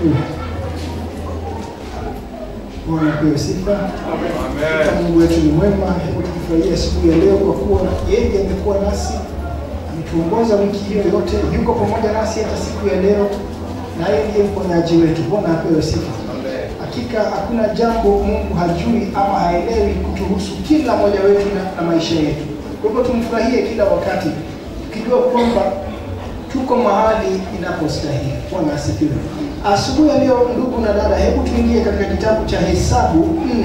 asifiwe. Bwana apewe sifa. Amen. Mungu wetu ni mwema. Hebu tufurahie siku ya leo kwa kuwa yeye amekuwa nasi, ametuongoza wiki hiyo yote, yuko pamoja nasi hata siku ya leo, na yeye ndiye mponyaji wetu. Bwana apewe sifa. Hakika hakuna jambo Mungu hajui ama haelewi kutuhusu kila mmoja wetu na maisha yetu. Kwa hivyo tumfurahie kila wakati, tukijua kwamba tuko mahali inapostahili. Bwana asifiwe. Asubuhi ya leo, ndugu na dada, hebu tuingie katika kitabu cha Hesabu 4.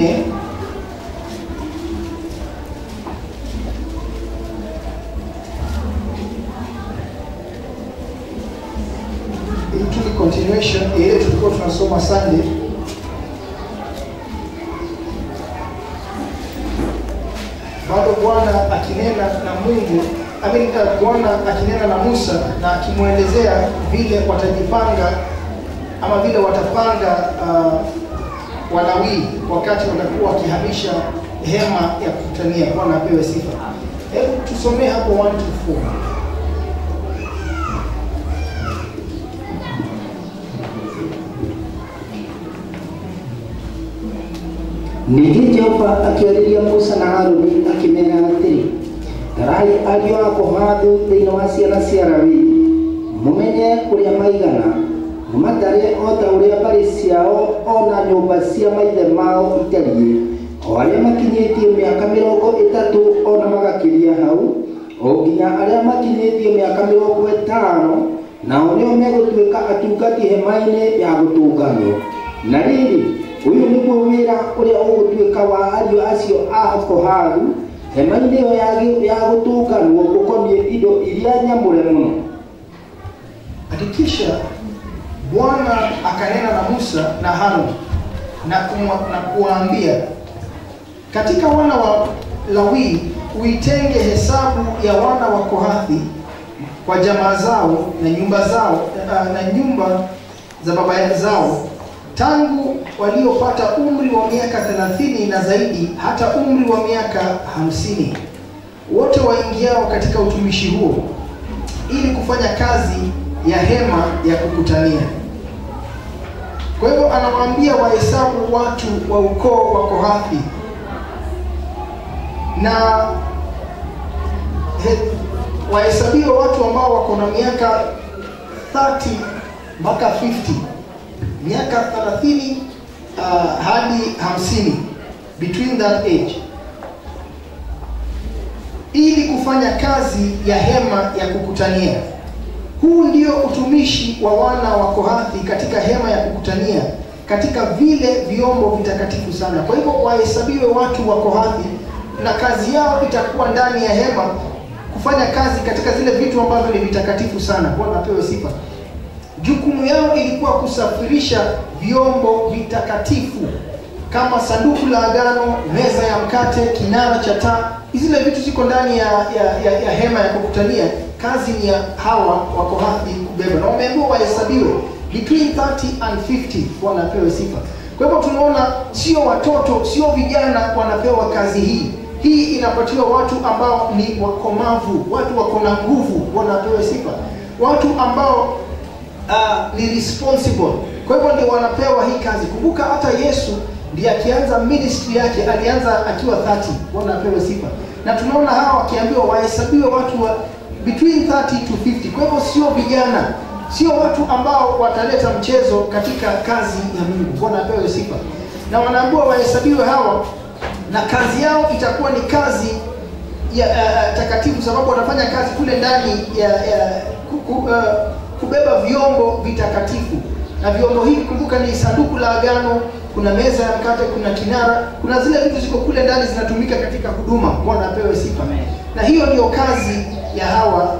Hii ni continuation ile tulikuwa tunasoma Sunday. Bado Bwana akinena na Mungu, Bwana akinena na Musa na akimuelezea vile watajipanga ama vile watapanga Walawi wakati watakuwa wakihamisha hema ya kukutania. Bwana apewe sifa. Hebu tusomee hapo 1-4. Ningĩ Jehova akĩarĩria Musa na Harũni akĩmera atĩrĩ, tarai ariũ a Kohathu thĩinĩ wa ciana cia Lawi, mũmenye ũrĩa maigana, matare o ta ũrĩa mbarĩ ciao o na nyũmba cia maithe mao itariĩ, o arĩa makinyĩtie mĩaka 30 o na magakĩria hau, o nginya arĩa makinyĩtie mĩaka 50, nao nĩo megũtuĩka atungati hema-inĩ ya gũtũnganwo. Na rĩrĩ, ũyũ nĩguo wĩra ũrĩa ũgũtuĩka wa ariũ acio a Kohathu hema-inĩ ĩyo ya gũtũnganwo ũkoniĩ indo iria nyamũre mũno. Hakikisha Bwana akanena na Musa na Haruni na kuwaambia, katika wana wa Lawi uitenge hesabu ya wana wa Kohathi kwa jamaa zao na nyumba zao na nyumba za baba zao, tangu waliopata umri wa miaka 30 na zaidi hata umri wa miaka 50, wote waingiao katika utumishi huo, ili kufanya kazi ya hema ya kukutania. Kwa hivyo anawaambia wahesabu watu wa ukoo wa Kohathi na wahesabiwa watu ambao wako na miaka 30 mpaka 50, miaka 30 hadi 50, between that age, ili kufanya kazi ya hema ya kukutania. Huu ndio utumishi wa wana wa Kohathi katika hema ya kukutania, katika vile vyombo vitakatifu sana. Kwa hivyo wahesabiwe watu wa Kohathi na kazi yao itakuwa ndani ya hema, kufanya kazi katika zile vitu ambavyo ni vitakatifu sana. Bwana apewe sifa. Jukumu yao ilikuwa kusafirisha vyombo vitakatifu kama sanduku la agano, meza ya mkate, kinara cha taa. Zile vitu ziko ndani ya hema ya kukutania. Kazi ni ya hawa wa Kohathi kubeba, na wameambiwa wahesabiwe between 30 and 50. Bwana apewe sifa. Kwa hivyo tunaona sio watoto, sio vijana wanapewa kazi hii. Hii inapatiwa watu ambao ni wakomavu, watu wako na nguvu. Bwana apewe sifa. Watu ambao ni responsible. Kwa hivyo ndio wanapewa hii kazi. Kumbuka hata Yesu ndiye akianza ministry yake alianza akiwa 30. Bwana apewe sifa. Na tunaona hawa wakiambiwa wahesabiwe watu wa between 30 to 50. Kwa hivyo sio vijana, sio watu ambao wataleta mchezo katika kazi ya Mungu. Bwana apewe sifa. Na wanaambiwa wahesabiwe hawa, na kazi yao itakuwa ni kazi ya takatifu, sababu watafanya kazi kule ndani kubeba vyombo vitakatifu. Na vyombo hivi kumbuka ni sanduku la agano, kuna meza ya mkate, kuna kinara, kuna zile vitu ziko kule ndani zinatumika katika huduma. Bwana apewe sifa. Na hiyo ndio kazi ya hawa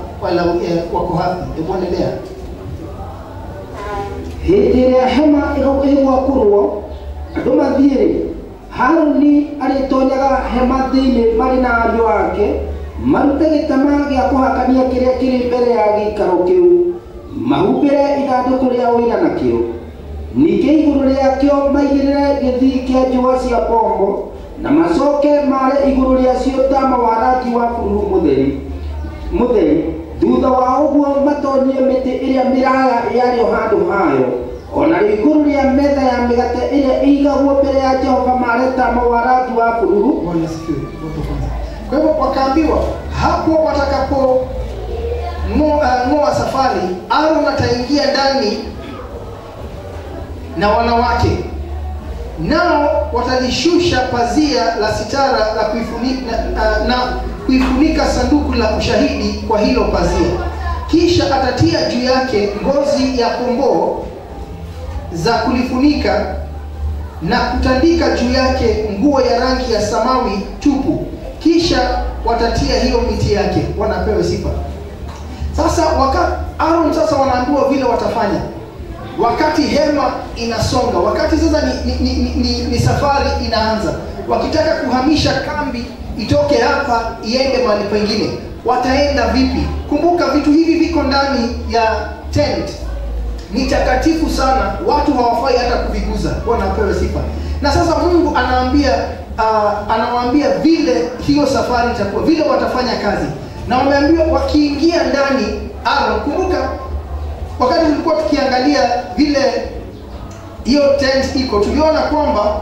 wa Kohathi. Hebu endelea. Hĩndĩ ĩrĩa hema ĩgwakurwo, andũ mathiĩ, Harũni arĩtonyaga hema thĩinĩ marĩ na ariũ ake, marute gĩtama gĩa kũhakania kĩrĩa kĩrĩ mbere ya gĩikaro kĩu, mahumbĩre ithandũkũ rĩa ũira nakĩo. Ningĩ igũrũ rĩakĩo maigĩrĩre gĩthii kĩa njũa cia pombo, na macoke mare igũrũ rĩacio taama wa rangi wa bururu mũtheri. thutha wa uguo matonio miti iria miraga yario handu hayo ona iguru ria metha ya migate iria igagwo mbere ya Jehova mareta mawarangi wa bururu. Bwana asifiwe. Kwa hivyo wakaambiwa hapo watakapo ngoa safari, Aaron ataingia ndani na wanawake, nao watalishusha pazia la sitara la kuifunika sanduku la ushahidi kwa hilo pazia. Kisha atatia juu yake ngozi ya kondoo za kulifunika na kutandika juu yake nguo ya rangi ya samawi tupu. Kisha watatia hiyo miti yake. Wanapewa sifa. Sasa wakati Aaron sasa wanaambiwa vile watafanya wakati hema inasonga, wakati sasa ni safari inaanza, wakitaka kuhamisha kambi itoke hapa iende mahali pengine, wataenda vipi? Kumbuka vitu hivi viko ndani ya tent, ni takatifu sana, watu hawafai hata kuviguza. Wanapewa sifa. Na sasa Mungu anawaambia vile hiyo safari itakuwa, vile watafanya kazi. Na wameambiwa wakiingia ndani Aaron, kumbuka wakati tulikuwa tukiangalia vile hiyo tent iko, tuliona kwamba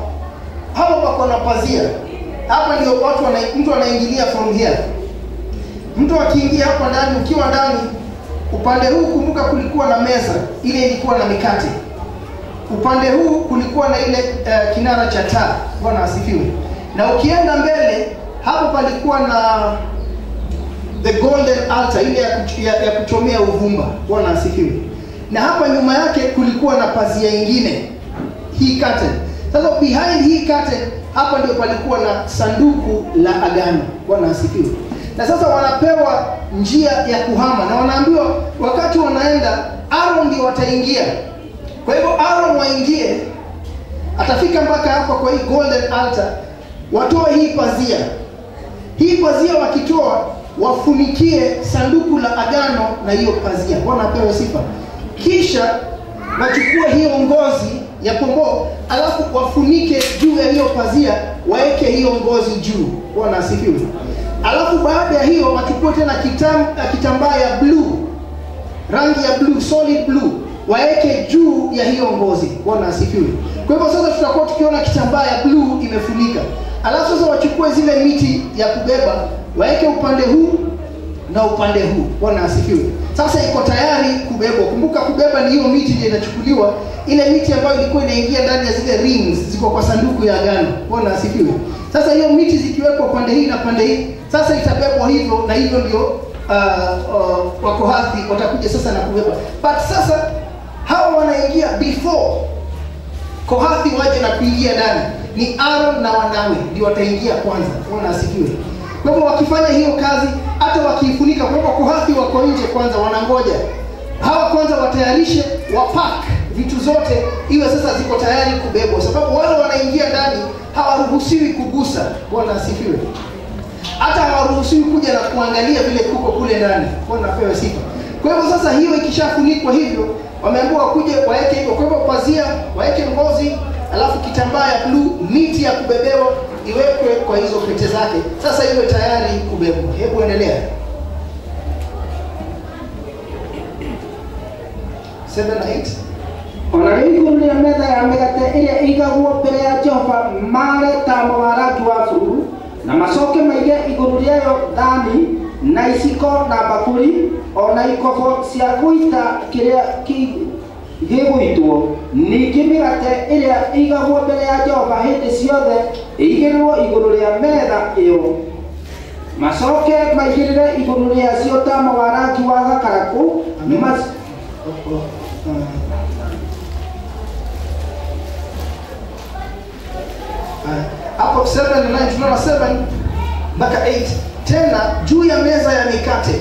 hapa pako na pazia. Hapa ndio mtu anaingilia from here. Mtu akiingia hapa ndani, ukiwa ndani upande huu, kumbuka kulikuwa na meza ile ilikuwa na mikate. Upande huu kulikuwa na ile kinara cha taa. Bwana asifiwe. Na ukienda mbele hapo palikuwa na the golden altar ile ya kuchomea uvumba. Bwana asifiwe. Na hapa nyuma yake kulikuwa na pazia nyingine, hii curtain. Sasa behind hii curtain hapa ndio palikuwa na sanduku la agano. Bwana asifiwe. Na sasa wanapewa njia ya kuhama na wanaambiwa wakati wanaenda Aaron ndio wataingia. Kwa hivyo Aaron waingie, atafika mpaka hapa kwa hii golden altar, watoe hii pazia. Hii pazia wakitoa, wafunikie sanduku la agano na hiyo pazia. Bwana apewe sifa. Kisha wachukue hiyo ngozi ya kondoo, alafu wafunike juu ya hiyo pazia, waeke hiyo ngozi juu. Bwana asifiwe. Alafu baada ya hiyo wachukue tena kitambaa ya blue, rangi ya blue, solid blue, waeke juu ya hiyo ngozi. Bwana asifiwe. Kwa hivyo sasa tutakuwa tukiona kitambaa ya blue imefunika. Alafu sasa wachukue zile miti ya kubeba, waeke upande huu na upande huu. Bwana asifiwe. Sasa iko tayari kubebwa. Kumbuka kubeba ni hiyo miti ile inachukuliwa, ile miti ambayo ilikuwa inaingia ndani ya zile rings ziko kwa sanduku ya agano. Bwana asifiwe. Sasa hiyo miti zikiwekwa pande hii na pande hii, sasa itabebwa hivyo, na hivyo ndio wakohathi watakuja sasa na kubeba. But sasa hawa wanaingia before kohathi waje na kuingia ndani. Ni Aaron na wanawe ndio wataingia kwanza. Bwana asifiwe. Kwa hivyo wakifanya hiyo kazi, hata wakiifunika, kwa hivyo kohathi wako nje kwanza wanangoja. Hawa kwanza watayarishe, wapack vitu zote iwe sasa ziko tayari kubebwa, sababu wale wanaingia ndani hawaruhusiwi kugusa. Bwana asifiwe. Hata hawaruhusiwi kuja na kuangalia vile kuko kule ndani. Bwana apewe sifa. Kwa hivyo sasa hiyo ikishafunikwa hivyo, wameambiwa kuje waeke hivyo. Kwa hivyo pazia waeke ngozi, alafu kitambaa ya blue, miti ya kubebewa iwekwe kwa hizo pete zake. Sasa iwe tayari kubebwa. Hebu endelea. 7 na 8. Ona iguru ria metha ya migate iria igagwo mbere ya Jehova mareta mawarangi wa bururu, na macoke maige iguru riayo thani na iciko na bakuri, ona ikobo cia guita kiria giguitwo. Ningi migate iria igagwo mbere ya Jehova hindi ciothe igirwo iguru ria metha iyo. Macoke maigirire iguru riacio ta mawarangi wa gakaraku. Hapo 7 na 9 tunaona 7 mpaka 8. Tena juu ya meza ya mikate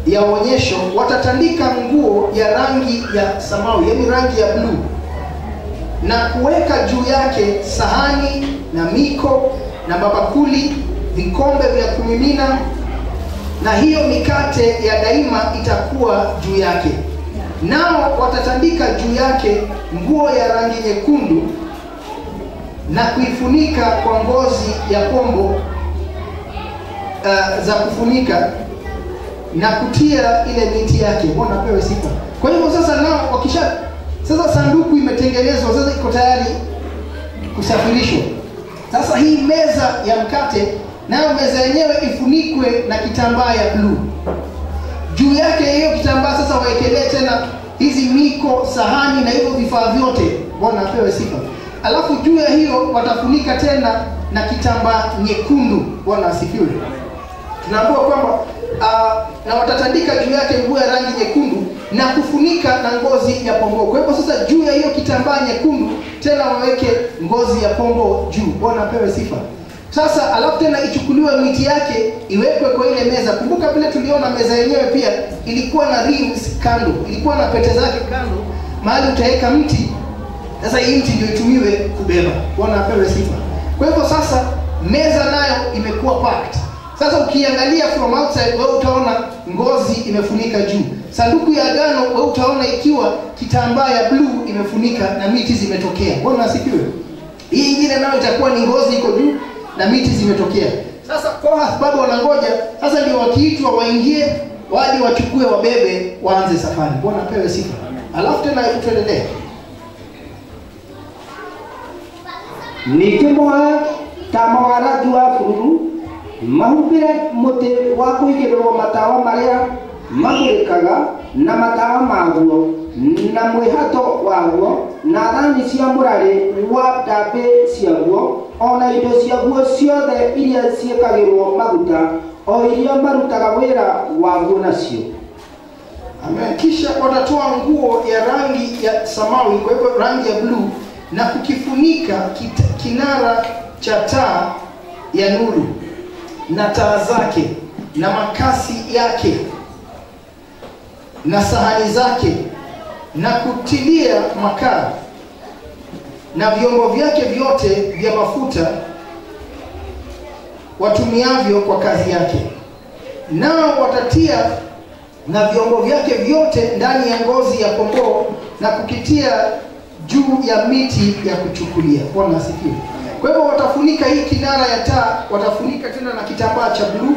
ya onyesho watatandika nguo ya rangi ya samawi, yaani rangi ya blue, na kuweka juu yake sahani na miko na mabakuli, vikombe vya kumimina, na hiyo mikate ya daima itakuwa juu yake. Nao watatandika juu yake nguo ya rangi nyekundu na kuifunika kwa ngozi ya pombo za kufunika, na kutia ile miti yake. Bwana apewe sifa. Kwa hivyo sasa nao sasa sanduku imetengenezwa, sasa iko tayari kusafirishwa. Sasa hii meza ya mkate, nayo meza yenyewe ifunikwe na kitambaa ya blue. Juu yake hiyo kitambaa sasa waekelee tena hizi miko, sahani na hivyo vifaa vyote. Bwana apewe sifa. Alafu juu ya hiyo watafunika tena na kitambaa nyekundu. Bwana asifiwe. Tunaambiwa kwamba na watatandika juu yake nguo ya rangi nyekundu na kufunika na ngozi ya pomboo. Kwa hivyo sasa juu ya hiyo kitambaa nyekundu tena waweke ngozi ya pomboo juu. Bwana apewe sifa. Sasa alafu tena ichukuliwe miti yake iwekwe kwa ile meza. Kumbuka vile tuliona meza yenyewe pia ilikuwa na rings kando, ilikuwa na pete zake kando, mahali utaweka mti. Sasa hii mti ndio itumiwe kubeba. Bwana apewe sifa. Kwa hivyo sasa meza nayo imekuwa packed. Sasa ukiangalia from outside wewe utaona ngozi imefunika juu. Sanduku ya agano wewe utaona ikiwa kitambaa ya blue imefunika na miti zimetokea. Bwana asifiwe. Hii nyingine nayo itakuwa ni ngozi iko juu na miti zimetokea. Sasa Kohath bado wanangoja, sasa ndio wakiitwa waingie, waje wachukue, wabebe, waanze safari. Bwana apewe sifa. Alafu tena tuendelee. Nikimwa tamawara jua furu mahumbire muti wa kuigirwo matawa maria mamurikaga na matawa maguo na mwihato waguo na thani cia murari wa ndambi ciaguo ona indo ciaguo ciothe iria ciekagirwo maguta o iria marutaga wira waguo nacio. Amen. Kisha watatoa nguo ya rangi ya samawi, kwa hivyo rangi ya blue, na kukifunika kinara cha taa ya nuru na taa zake na makasi yake na sahani zake na kutilia makaa na vyombo vyake vyote vya mafuta watumiavyo kwa kazi yake. Nao watatia na vyombo vyake vyote ndani ya ngozi ya pomboo na kukitia juu ya miti ya kuchukulia. Bwana asifiwe. Kwa hivyo watafunika hii kinara ya taa, watafunika tena na kitambaa cha blue,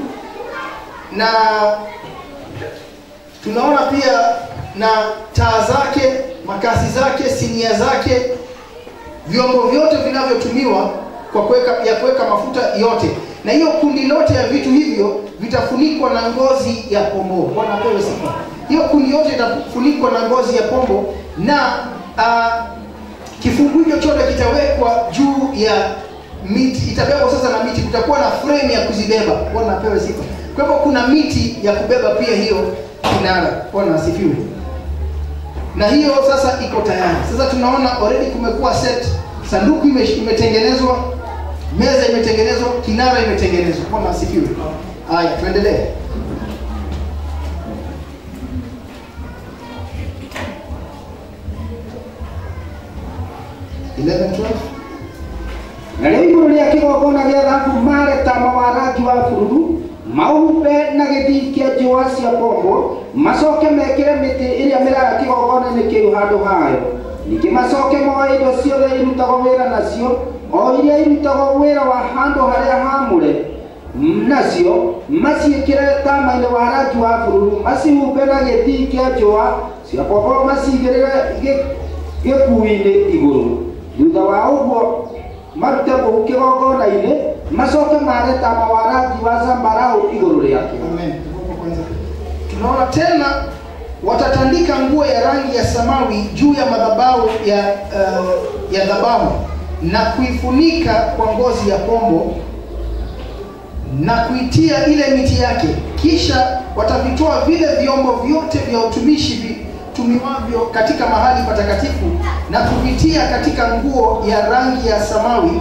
na tunaona pia na taa zake, makasi zake, sinia zake, vyombo vyote vinavyotumiwa kwa kuweka mafuta yote. Na hiyo kundi lote ya vitu hivyo vitafunikwa na ngozi ya pomboo. Bwana apewe sifa. Hiyo kundi yote itafunikwa na ngozi ya pomboo, na kifungu hicho chote kitawekwa juu ya miti. Itabebwa sasa na miti, kutakuwa na frame ya kuzibeba. Bwana apewe sifa. Kwa hivyo kuna miti ya kubeba pia hiyo kinara. Bwana asifiwe. Na hiyo sasa iko tayari. Sasa tunaona already kumekuwa set. Sanduku imetengenezwa, meza imetengenezwa, kinara imetengenezwa. Bwana asifiwe. Haya, tuendelee. Na rĩu igũrũ rĩa kĩgongona gĩa thahabu mareta mawarangi wa bururu mahumbe na gĩthii kĩa njũa cia pombo, macoke mekĩre mĩtĩ ĩrĩa mĩraya kĩgongona-inĩ kĩu handũ hayo. Ningĩ macoke moe indo ciothe irutagwo wĩra nacio, o iria irutagwo wĩra wa handũ harĩa haamũre nacio, maciĩkĩre taama-inĩ wa rangi wa bururu, macihumbe na gĩthii kĩa njũa cia pombo, macigĩrĩre gĩkuũ-inĩ igũrũ. Thutha wa ũguo marute mũhu kĩgongona-inĩ, macoke mare taama wa rangi wa zambarau igũrũ rĩake. Amen. Tunaona tena watatandika nguo ya rangi ya samawi juu ya madhabahu ya dhabahu na kuifunika kwa ngozi ya pombo na kuitia ile miti yake. Kisha watavitoa vile vyombo vyote vya utumishi tumiwavyo katika mahali patakatifu na kuvitia katika nguo ya rangi ya samawi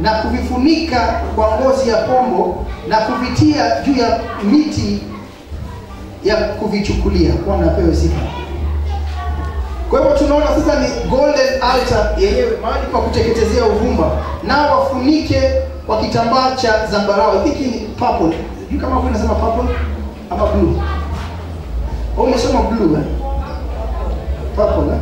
na kuvifunika kwa ngozi ya pombo na kuvitia juu ya miti ya kuvichukulia. Bwana apewe sifa. Kwa hivyo tunaona sasa ni golden altar yenyewe, mahali pa kuteketezea uvumba, na wafunike kwa kitambaa cha zambarau. Hiki ni purple. Sijui kama wewe unasema purple ama blue. Wewe umesema blue eh? Purple eh?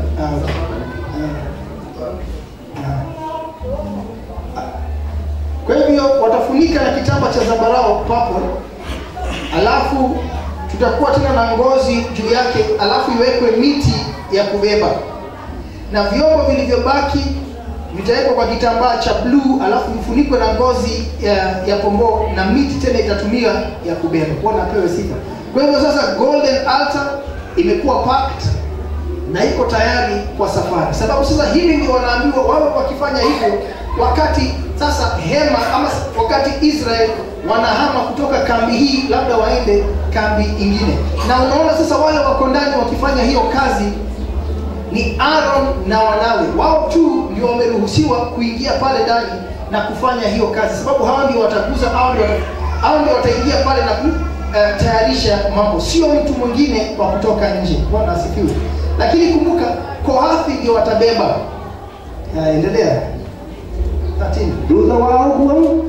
Kwa hivyo watafunika na kitambaa cha zambarau purple. Alafu tutakuwa tena na ngozi juu yake, alafu iwekwe miti ya kubeba, na vyombo vilivyobaki vitawekwa kwa kitambaa cha blue, alafu vifunikwe na ngozi ya pomboo, na miti tena itatumia ya kubeba. Bwana apewe sifa. Kwa hivyo sasa golden altar imekuwa packed na iko tayari kwa safari. Sababu sasa hivi ndio wanaambiwa wao wakifanya hivyo, wakati sasa hema ama wakati Israel wanahama kutoka kambi hii labda waende kambi ingine. Na unaona sasa wale wako ndani wakifanya hiyo kazi ni Aaron na wanawe. Wao tu ndio wameruhusiwa kuingia pale ndani na kufanya hiyo kazi, sababu hao ndio watakuza, hao ndio wataingia pale na kutayarisha mambo, sio mtu mwingine wa kutoka nje. Bwana asifiwe. Lakini kumbuka Kohathi ndio watabeba. Endelea. 13. Thutha wa ũguo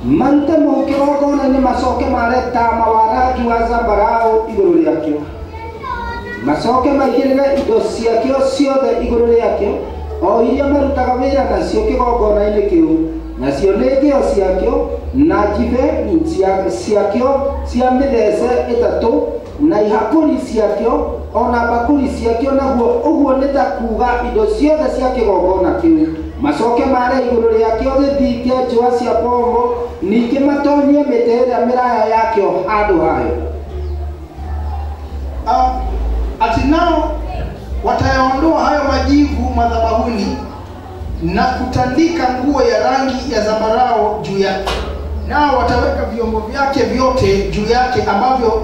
mante mau kĩgongona nĩ macoke mareta mawarangi wa zambarau igũrũ rĩakĩo, macoke maigĩrĩre indo ciakĩo ciothe igũrũ rĩakĩo, o iria marutaga wĩra nacio kĩgongona-inĩ kĩu, nacio nĩ ngĩo ciakĩo na njibe ciakĩo cia mĩthece ĩtatũ, na ihakũri ciakĩo ona bakũri ciakĩo, naguo ũguo nĩ ta kuuga indo ciothe cia kĩgongona kĩu macoke mare igũrũ rĩakĩo gĩthii kĩa njũa cia pombo, ningĩ matonyie mĩtĩ ĩrĩa mĩraya yakĩo handũ hayo. Ati nao watayaondoa hayo majivu madhabahuni na kutandika nguo ya rangi ya zambarau juu yake, nao wataweka vyombo vyake vyote juu yake ambavyo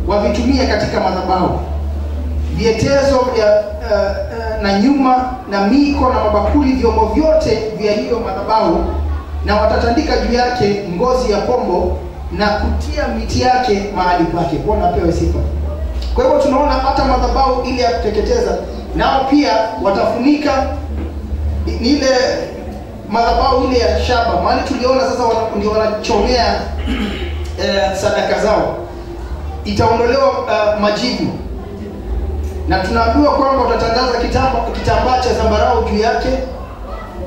wavitumia katika madhabahu, vyetezo na nyuma na miko na mabakuli, vyombo vyote vya hiyo madhabahu, na watatandika juu yake ngozi ya pombo na kutia miti yake mahali pake. Bwana apewe sifa. Kwa hivyo tunaona hata madhabahu ile ya kuteketeza nao pia watafunika ile madhabahu ile ya shaba, mahali tuliona sasa ndio wanachomea sadaka zao, itaondolewa majivu, na tunaambiwa kwamba watatandaza kitambaa cha zambarau juu yake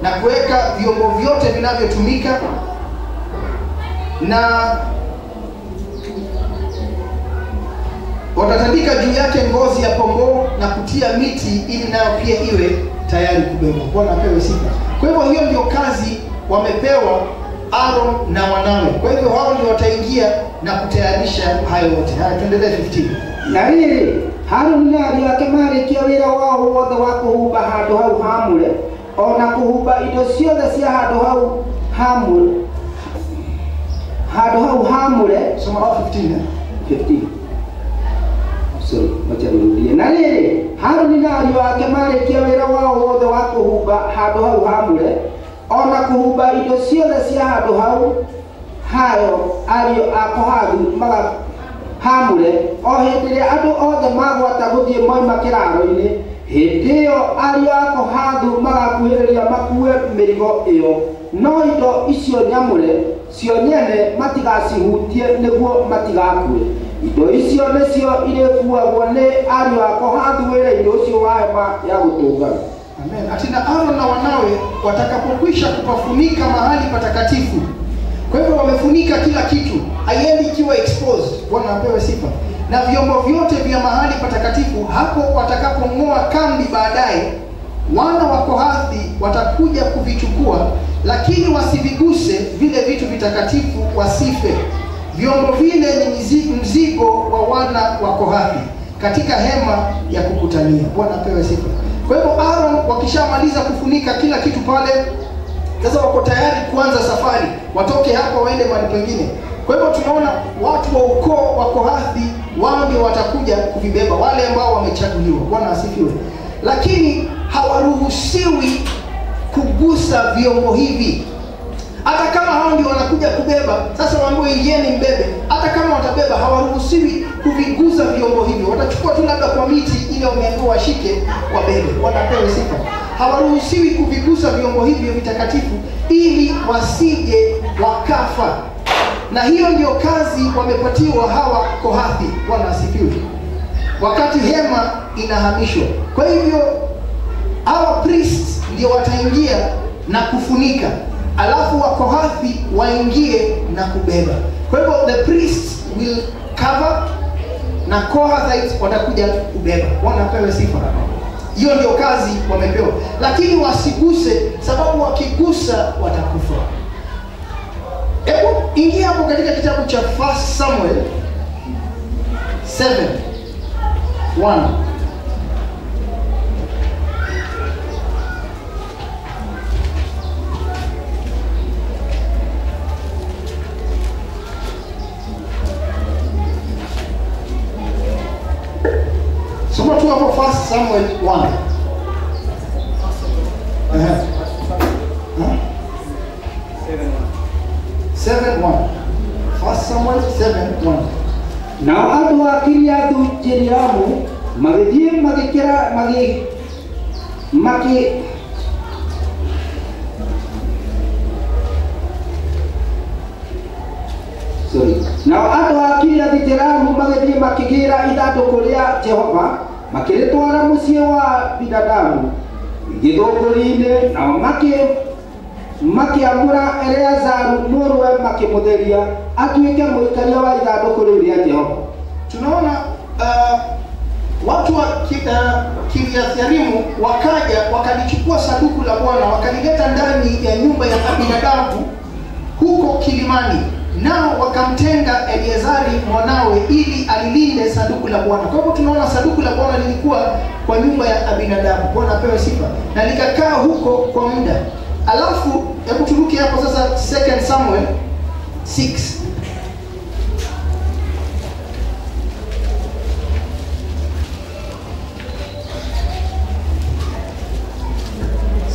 na kuweka vyombo vyote vinavyotumika, na watatandika juu yake ngozi ya pomboo na kutia miti ili nayo pia iwe tayari kubebwa. Bwana apewe sifa. Kwa hivyo hiyo ndio kazi wamepewa Aaron na wanawe. Kwa hivyo hao ndio wataingia na kutayarisha hayo yote. Haya, tuendelee 15. Na rĩrĩ Harũni na ariũ ake marĩkia wĩra wao wothe wa kũhumba handũ hau haamũre, ona kũhumba indo ciothe cia handũ hau haamũre. Soma 15. 15. Sorry, macharudie. Na rĩrĩ Harũni na ariũ ake marĩkia wĩra wao wothe wa kũhumba handũ hau haamũre, ona kũhumba indo ciothe cia handũ hau hayo ariũ a Kohathu hamũre, o hĩndĩ ĩrĩa andũ othe magwata gũthiĩ moima kĩraro-inĩ, hĩndĩ ĩyo ariũ a Kohathu magakuhĩrĩria makue mĩrigo ĩyo, no indo icio nyamũre cio nyene matigacihutie nĩguo matigakue. Indo icio nĩcio irĩkuagwo nĩ ariũ a Kohathu wĩra-inĩ ũcio wa hema ya gũtũngana. Amen. Atina Aaron na wanawe watakapokwisha kupafunika mahali patakatifu. Kwa hivyo wamefunika kila kitu, haiendi ikiwa exposed. Bwana apewe sifa. Na vyombo vyote vya mahali patakatifu, hapo watakapong'oa kambi baadaye, wana wa Kohathi watakuja kuvichukua, lakini wasiviguse vile vitu vitakatifu, wasife. Vyombo vile ni mzigo wa wana wa Kohathi katika hema ya kukutania. Bwana apewe sifa. Kwa hivyo Aaron wakishamaliza kufunika kila kitu pale, sasa wako tayari kuanza safari, watoke hapa waende mahali pengine. Kwa hivyo tunaona watu wa ukoo wa Kohathi wao ndio watakuja kuvibeba, wale ambao wamechaguliwa. Bwana asifiwe. Lakini hawaruhusiwi kugusa vyombo hivi. Hata kama hao ndio wanakuja kubeba, sasa waambiwe ingieni mbebe. Hata kama watabeba, hawaruhusiwi kuvigusa vyombo hivyo. Watachukua tu labda kwa miti ile wameambiwa washike wabebe. Wanapewa sifa. Hawaruhusiwi kuvigusa vyombo hivyo vitakatifu ili wasije wakafa. Na hiyo ndio kazi wamepatiwa hawa Kohathi. Bwana asifiwe. Wakati hema inahamishwa, kwa hivyo hawa priests ndio wataingia na kufunika, alafu wa Kohathi waingie na kubeba. Kwa hivyo the priests will cover na Kohathites watakuja kubeba. Wanapewa sifa. Hiyo ndio kazi wamepewa. Lakini wasiguse, sababu wakigusa watakufa. Hebu ingia hapo katika kitabu cha 1 Samuel 7:1. Soma tu hapo 1 Samuel 1. 7:1. 1 Samuel 7:1. Nao andũ a Kiriathu Jeriamu magĩthiĩ magĩkĩra Nao andũ a Kiriathu Jeriamu magĩthiĩ makĩgĩra ithandũkũ rĩa Jehova, makĩrĩtwara mũciĩ wa Abinadabu gĩthũngũri-inĩ, nao makiamura Eleazaru mũrũwe makĩmũtheria atuĩke mũikaria wa ithandũkũ rĩu rĩa Jehova. Tunaona watu wa Kiriath-Yearimu wakaja wakalichukua sanduku la Bwana wakalileta ndani ya nyumba ya Abinadabu huko kilimani, nao wakamtenga Eleazari mwanawe ili alilinde sanduku la Bwana. Kwa hivyo tunaona sanduku la Bwana lilikuwa kwa nyumba ya Abinadabu. Bwana apewe sifa. Na likakaa huko kwa muda. Alafu hebu turuke hapo sasa 2 Samuel 6.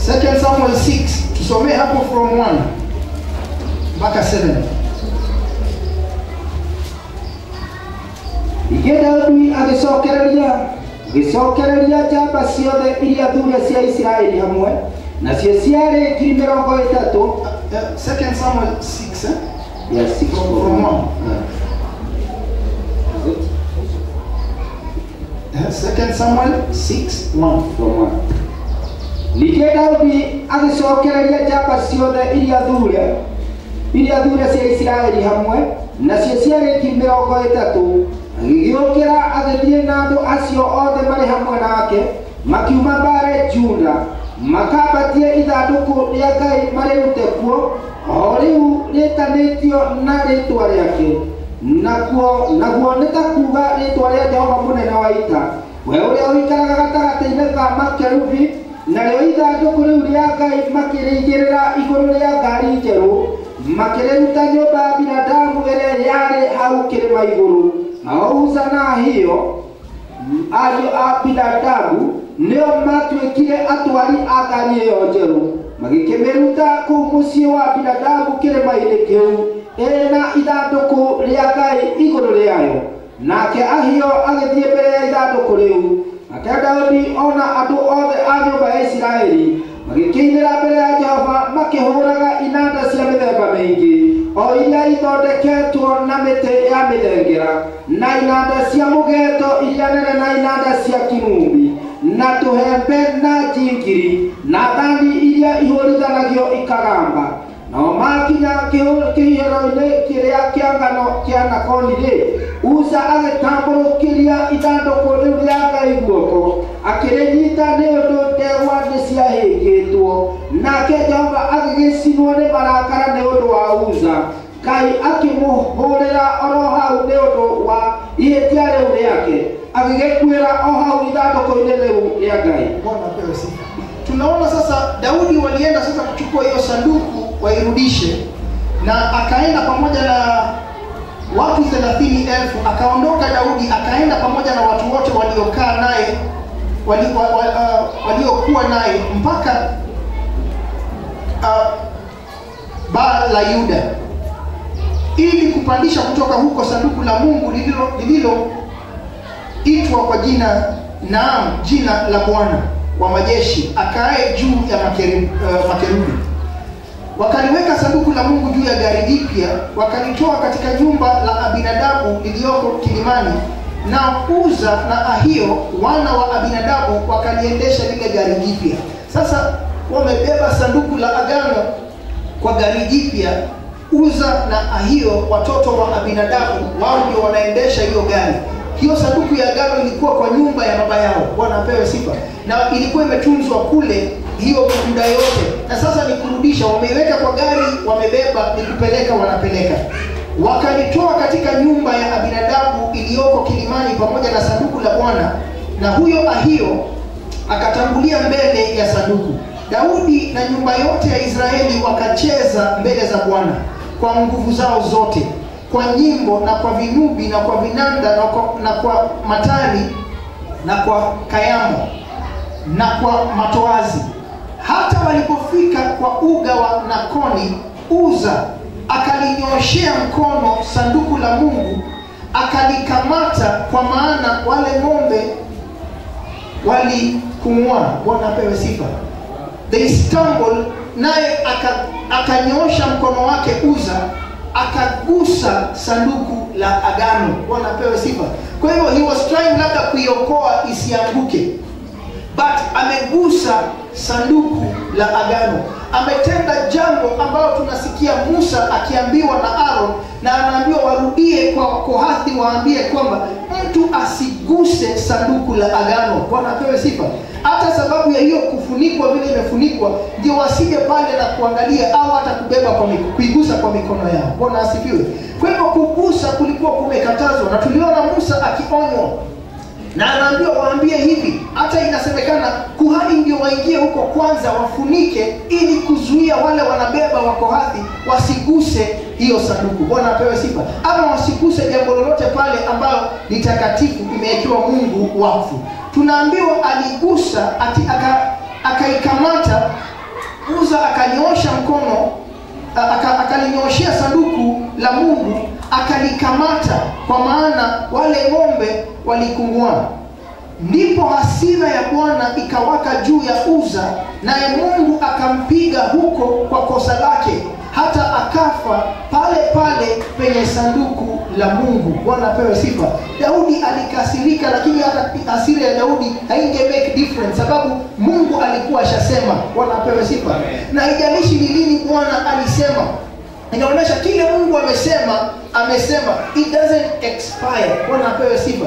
2 Samuel 6, tusomee hapo from 1 mpaka 7. Ningĩ Daudi agĩcokereria njamba ciothe iria thuure cia Isiraeli hamwe, nacio ciarĩ 30,000. 2 Samuel 6, Yes, 6 from 1. 2 Samuel 6:1 from 1. Ningĩ Daudi agĩcokereria njamba ciothe iria thuure cia Isiraeli hamwe, nacio ciarĩ 30,000. Agĩgĩũkĩra agĩthiĩ na andũ acio othe marĩ hamwe nake, makiuma mbara Juda, makambatie ithandũkũ rĩa Ngai marĩrute kuo, o rĩu rĩtanĩtio na rĩtwa rĩake. Naguo nĩ ta kuuga rĩtwa rĩa Jehova mũnene wa ita, we ũrĩa ũikaraga gatagatĩ-inĩ ka makerubi. Narĩo ithandũkũ rĩu rĩa Ngai makĩrĩigĩrĩra igũrũ rĩa ngari njerũ, makĩrĩruta nyũmba ya Abinadabu ĩrĩa yarĩ hau kĩrĩma igũrũ. Nao Uza na Ahio ariũ a Abinadabu nĩo matuĩkire atwari a ngari ĩyo njerũ, magĩkĩmĩruta kũu mũciĩ wa Abinadabu kĩrĩma-inĩ kĩu ĩna ithandũkũ rĩa Ngai igũrũ rĩayo. Nake Ahio agĩthiĩ mbere ya ithandũkũ rĩu. Nake Daudi ona andũ othe a nyũmba ya Isiraeli magĩkĩinĩra mbere ya Jehova makĩhũraga inanda cia mĩthemba mĩingĩ, o iria ithondeketwo na mĩtĩ ya mĩthengera, na inanda cia mũgeeto iria nene, na inanda cia kĩnumbi, na tũhembe na njingiri, na thani iria ihũrithanagio ikagamba. Nao makinya kĩhihĩro-inĩ kĩrĩa kĩa ngano kĩa Nakoni-rĩ, Uza agĩtambũrũkĩria ithandũkũ rĩu rĩa Ngai guoko, akĩrĩnyita nĩ ũndũ ndegwa nĩciahĩngĩtwo. Nake Jehova agĩgĩcinwo nĩ marakara nĩ ũndũ wa Uza. Ngai akĩmũhũrĩra oro hau nĩ ũndũ wa ihĩtia rĩu rĩake, agĩgĩkuĩra o hau ithandũkũ-inĩ rĩu rĩa Ngai. Bwana apewe sifa. Tunaona sasa Daudi walienda sasa kuchukua hiyo sanduku wairudishe, na akaenda pamoja na watu 30,000. Akaondoka Daudi akaenda pamoja na watu wote waliokaa naye, waliokuwa naye mpaka Baal la Yuda, ili kupandisha kutoka huko sanduku la Mungu lililoitwa kwa jina, naam, jina la Bwana wa majeshi, akae juu ya makerubi. Wakaliweka sanduku la Mungu juu ya gari jipya, wakalitoa katika nyumba la Abinadabu iliyoko kilimani, na Uza na Ahio wana wa Abinadabu wakaliendesha lile gari jipya. Sasa wamebeba sanduku la agano kwa gari jipya. Uza na Ahio watoto wa Abinadabu wao ndio wanaendesha hiyo gari. hiyo sanduku ya agano ilikuwa kwa nyumba ya baba yao. Bwana apewe sifa. Na ilikuwa imetunzwa kule hiyo muda yote. Na sasa ni kurudisha, wameiweka kwa gari, wamebeba, ni kupeleka, wanapeleka. Wakalitoa katika nyumba ya Abinadabu iliyoko kilimani pamoja na sanduku la Bwana, na huyo Ahio akatangulia mbele ya sanduku. Daudi na nyumba yote ya Israeli wakacheza mbele za Bwana kwa nguvu zao zote, kwa nyimbo na kwa vinubi na kwa vinanda na kwa matari na kwa kayamo na kwa matoazi. Hata walipofika kwa uga wa Nakoni, Uza akalinyoshea mkono sanduku la Mungu, akalikamata, kwa maana wale ng'ombe walikung'ua. Bwana apewe sifa. They stumbled, naye akanyosha mkono wake Uza, akagusa sanduku la agano. Bwana apewe sifa. Kwa hivyo he was trying labda kuiokoa isianguke, but amegusa sanduku la agano. Ametenda jambo ambalo tunasikia Musa akiambiwa na Aaron, na anaambiwa warudie kwa Kohathi, waambie kwamba mtu asiguse sanduku la agano. Bwana apewe sifa. Hata sababu ya hiyo kufunikwa vile imefunikwa, ndio wasije pale na kuangalia au hata kubeba kwa kuigusa kwa mikono yao. Bwana asifiwe. Kwa hivyo kugusa kulikuwa kumekatazwa, na tuliona Musa akionywa na anaambiwa waambie hivi. Hata inasemekana kuhani ndio waingie huko kwanza wafunike, ili kuzuia wale wanabeba wa Kohathi wasiguse hiyo sanduku. Bwana apewe sifa. Ama wasiguse jambo lolote pale ambalo ni takatifu, imewekewa Mungu wakfu. Tunaambiwa aligusa, akaikamata. Uza akanyosha mkono, akalinyoshea sanduku la Mungu, akalikamata, kwa maana wale ng'ombe walikung'ua. Ndipo hasira ya Bwana ikawaka juu ya Uza, naye Mungu akampiga huko kwa kosa lake, hata akafa pale pale penye sanduku la Mungu. Bwana apewe sifa. Daudi alikasirika, lakini hata hasira ya Daudi hainge make difference, sababu Mungu alikuwa ashasema. Bwana apewe sifa. Na haijalishi ni lini Bwana alisema, inaonyesha kile Mungu amesema it doesn't expire. Bwana apewe sifa.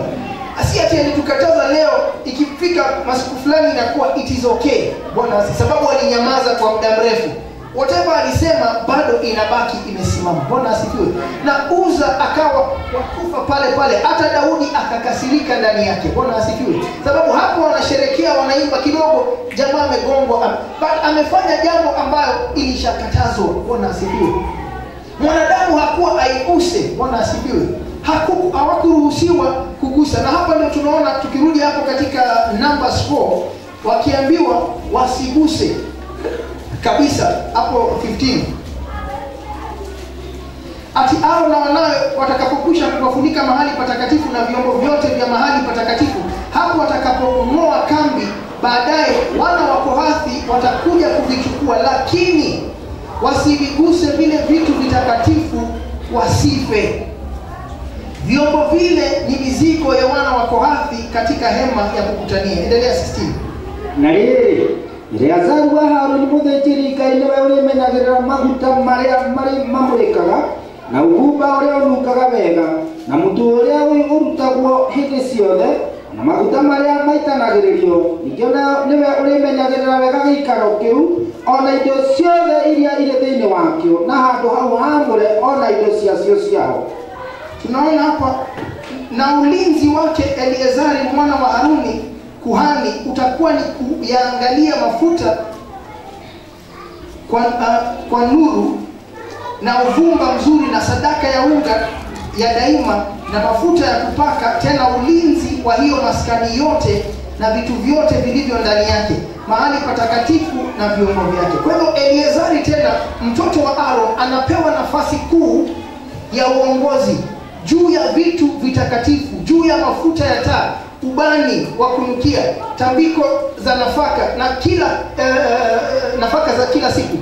Asi ati alitukataza leo, ikifika masiku fulani inakuwa it is okay. Bwana, sababu alinyamaza kwa muda mrefu, whatever alisema bado inabaki imesimama. Bwana asifiwe. Na Uza akawa wakufa pale pale, hata Daudi akakasirika ndani yake. Bwana asifiwe. Sababu hapo wanasherekea, wanaimba kidogo, jamaa amegongwa, but amefanya jambo ambayo ilishakatazwa. Bwana asifiwe. Mwanadamu hakuwa aiguse. Bwana asifiwe. Hawakuruhusiwa kugusa. Na hapa ndio tunaona, tukirudi hapo katika Numbers 4, wakiambiwa wasiguse kabisa hapo 15. Ati Aaron na wanawe watakapokwisha kuwafunika mahali patakatifu na vyombo vyote vya mahali patakatifu, hapo watakapong'oa kambi, baadaye wana wa Kohathi watakuja kuvichukua, lakini wasiviguse vile vitu vitakatifu, wasife. Vyombo vile ni mizigo ya wana wa Kohathi katika hema ya kukutania. Endelea 16. Na rĩrĩ, Eleazaru wa Haruni mũthĩnjĩri Ngai nĩwe ũrĩmenyagĩrĩra maguta marĩa mamũrĩkaga na ũbumba ũrĩa ũnungaga wega na mũtu ũrĩa ũrutagwo hĩndĩ ciothe na maguta marĩa maitanagĩrĩrio. Ningĩ nĩwe ũrĩmenyagĩrĩra wega gĩikaro kĩu, ona indo ciothe iria irĩ thĩinĩ wakĩo, na handũ hau haamũre, ona indo ciacio ciao. Tunaona hapa, na ulinzi wake Eleazari mwana wa Haruni kuhani utakuwa ni kuyaangalia mafuta kwa nuru na uvumba mzuri na sadaka ya unga ya daima na mafuta ya kupaka, tena ulinzi wa hiyo maskani yote na vitu vyote vilivyo ndani yake, mahali patakatifu na vyombo vyake. Kwa hivyo Eleazari, tena mtoto wa Aaron, anapewa nafasi kuu ya uongozi juu ya vitu vitakatifu, juu ya mafuta ya taa, ubani wa kunukia, tambiko za nafaka na kila nafaka za kila siku,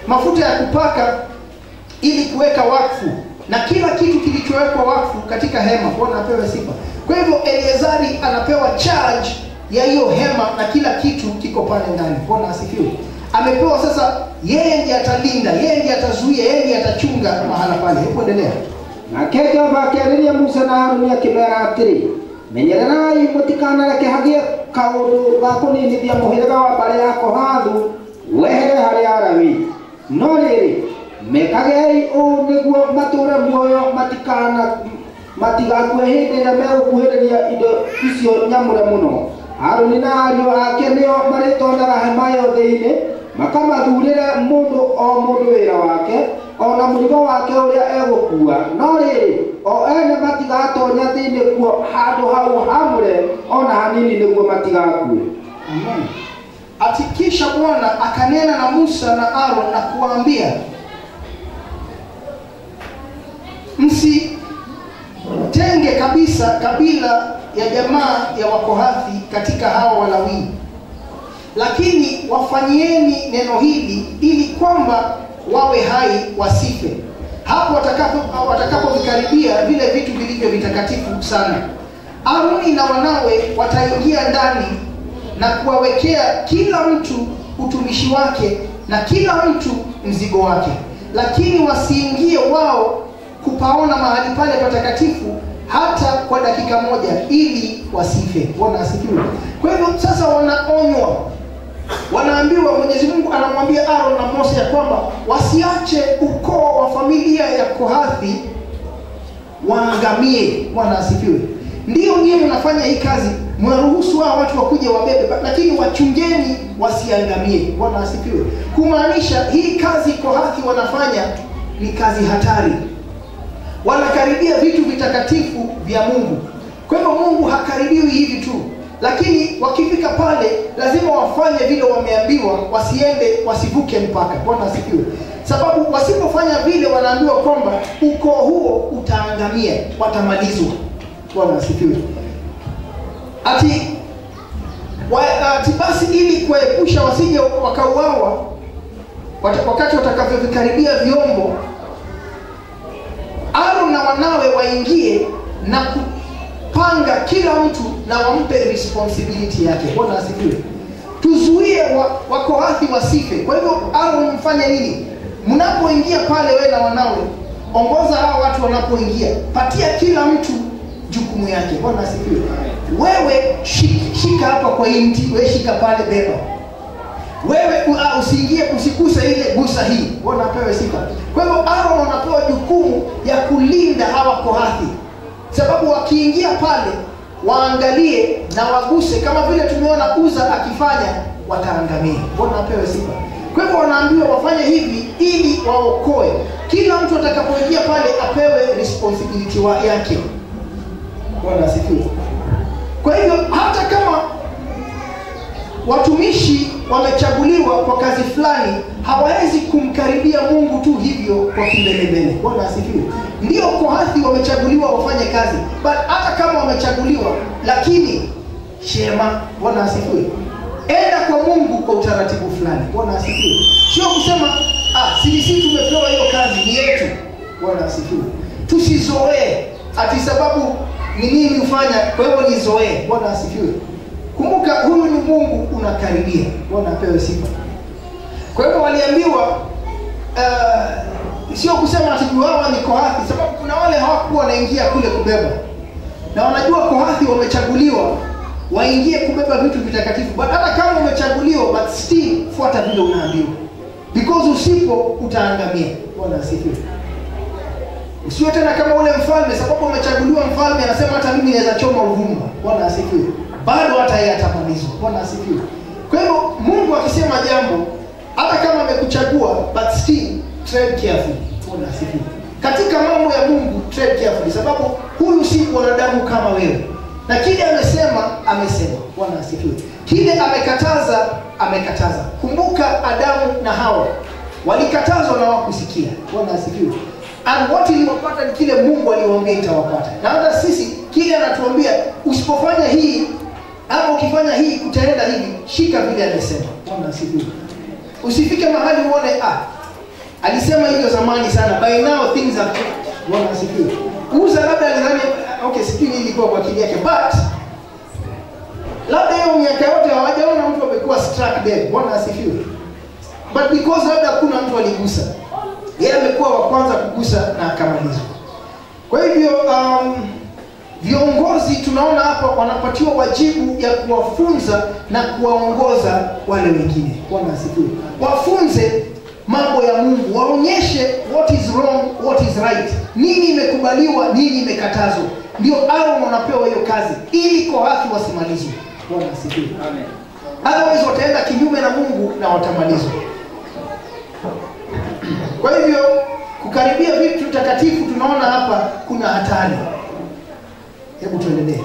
mafuta ya kupaka ili kuweka wakfu, na kila kitu kilichowekwa wakfu katika hema. Bwana apewe sifa. Kwa hivyo Eleazari anapewa charge ya hiyo hema na kila kitu kiko pale ndani. Bwana asifiwe. Amepewa sasa, yeye ndiye atalinda, yeye ndiye atazuia, yeye ndiye atachunga mahala pale. Hebu endelea. Na Jehova akĩarĩria Musa na Haruni akĩmera atĩrĩ, menyererai mutikana reke hagie kaundu ga kuninithia muhiraga wa mbari ya Kohathu wehere hari Arawi no riri mekagei o niguo mature muoyo matigakue hindi ria megukuhiriria indo icio nyamure muno. Haruni na ariu ake nio maritondaga hema yothe-ini makamathurire mundu o mundu wira wake ona murigo wake uria egukua no riri o ene matigatonya thiini kuo handu hau hamure ona hanini niguo matigakue. Amen. Atikisha Bwana akanena na Musa na Aaron na kuwaambia, msitenge kabisa kabila ya jamaa ya Wakohathi katika hao Walawi, lakini wafanyieni neno hili ili kwamba wawe hai wasife hapo watakapovikaribia vile vitu vilivyo vitakatifu sana. Aroni na wanawe wataingia ndani na kuwawekea kila mtu utumishi wake na kila mtu mzigo wake, lakini wasiingie wao kupaona mahali pale patakatifu hata kwa dakika moja ili wasife. Bwana asifiwe. Kwa hivyo sasa wanaonywa, wanaambiwa, Mwenyezi Mungu anamwambia Aaron na Mose ya kwamba wasiache ukoo wa familia ya Kohathi waangamie. Bwana asifiwe. Ndio nyinyi mnafanya hii kazi, mwaruhusu hao watu wakuje wabebe, lakini wachungeni wasiangamie. Bwana asifiwe. Kumaanisha hii kazi Kohathi wanafanya ni kazi hatari. Wanakaribia vitu vitakatifu vya Mungu. Kwa hivyo Mungu hakaribiwi hivi tu, lakini wakifika pale lazima wafanye vile wameambiwa, wasivuke mpaka. Bwana asifiwe. Sababu wasipofanya vile wanaambiwa kwamba ukoo huo utaangamia, watamalizwa. Bwana asifiwe. Ati basi ili kuepusha wasije wakauawa wakati watakavyovikaribia vyombo, Aaron na wanawe waingie na kupanga kila mtu na wampe responsibility yake. Bwana asifiwe. Tuzuie Wakohathi wasife. Kwa hivyo Aaron mfanye nini? Mnapoingia pale wewe na wanawe, ongoza hao watu wanapoingia. Patia kila mtu jukumu yake. Bwana asifiwe. Wewe shika hapa kwa inti, wewe shika pale beba. Wewe usiingie usikuse ile, gusa hii. Bwana apewe sifa. Kwa hivyo Aaron anapewa jukumu ya kulinda hawa Kohathi. Sababu wakiingia pale waangalie na waguse kama vile tumeona Uza akifanya, wataangamia. Bwana apewe sifa. Kwa hivyo wanaambiwa wafanye hivi ili waokoe. Kila mtu atakapoingia pale apewe responsibility yake. Bwana asifiwe. Kwa hivyo hata kama watumishi wamechaguliwa kwa kazi fulani, hawawezi kumkaribia Mungu tu hivyo kwa kimbelembele. Bwana asifiwe. Ndio Kohathi wamechaguliwa wafanye kazi, but hata kama wamechaguliwa, lakini shema. Bwana asifiwe. Enda kwa Mungu kwa utaratibu fulani. Bwana asifiwe. Sio kusema sisi tumepewa hiyo kazi ni yetu. Bwana asifiwe. Tusizoee ati sababu ni nini ufanya, kwa hivyo nizoee. Bwana asifiwe. Kumbuka huyu ni Mungu unakaribia. Bwana apewe sifa. Kwa hivyo waliambiwa sio kusema ati wao ni Kohathi, sababu kuna wale hawakuwa wanaingia kule kubeba. Na wanajua Kohathi wamechaguliwa waingie kubeba vitu vitakatifu. But hata kama umechaguliwa, but still fuata vile unaambiwa. Because usipo utaangamia. Bwana asifiwe. Usiwe tena kama ule mfalme, sababu umechaguliwa mfalme anasema hata mimi naweza choma uvumba. Bwana asifiwe. Bado hata yeye atamalizwa. Bwana asifiwe. Kwa hivyo Mungu akisema jambo, hata kama amekuchagua, but still tread carefully. Bwana asifiwe. Katika mambo ya Mungu tread carefully, sababu huyu si mwanadamu kama wewe. Na kile amesema, amesema. Bwana asifiwe. Kile amekataza, amekataza. Kumbuka Adamu na Hawa walikatazwa na hawakusikia. Bwana asifiwe. And what iliwapata ni kile Mungu aliwaambia itawapata. Na hata sisi kile anatuambia, usipofanya hii ama ukifanya hii utaenda hivi, shika vile alisema. Bwana asifiwe. Usifike mahali uone alisema hivyo zamani sana, by now things have changed. Bwana asifiwe. Uza labda alidhani sipini ilikuwa kwa akili yake, but labda hiyo miaka yote hawajaona mtu amekuwa struck dead. Bwana asifiwe. But because labda hakuna mtu aligusa, yeye amekuwa wa kwanza kugusa na akamalizwa. Kwa hivyo Viongozi tunaona hapa wanapatiwa wajibu ya kuwafunza na kuwaongoza wale wengine. Bwana asifiwe. Wafunze mambo ya Mungu, waonyeshe what is wrong, what is right. Nini imekubaliwa, nini imekatazwa. Ndio Aaron wanapewa hiyo kazi ili Kohathi wasimalizwe. Bwana asifiwe. Amen. Otherwise wataenda kinyume na Mungu na watamalizwa. Kwa hivyo kukaribia vitu takatifu tunaona hapa kuna hatari. Hebu tuendelee.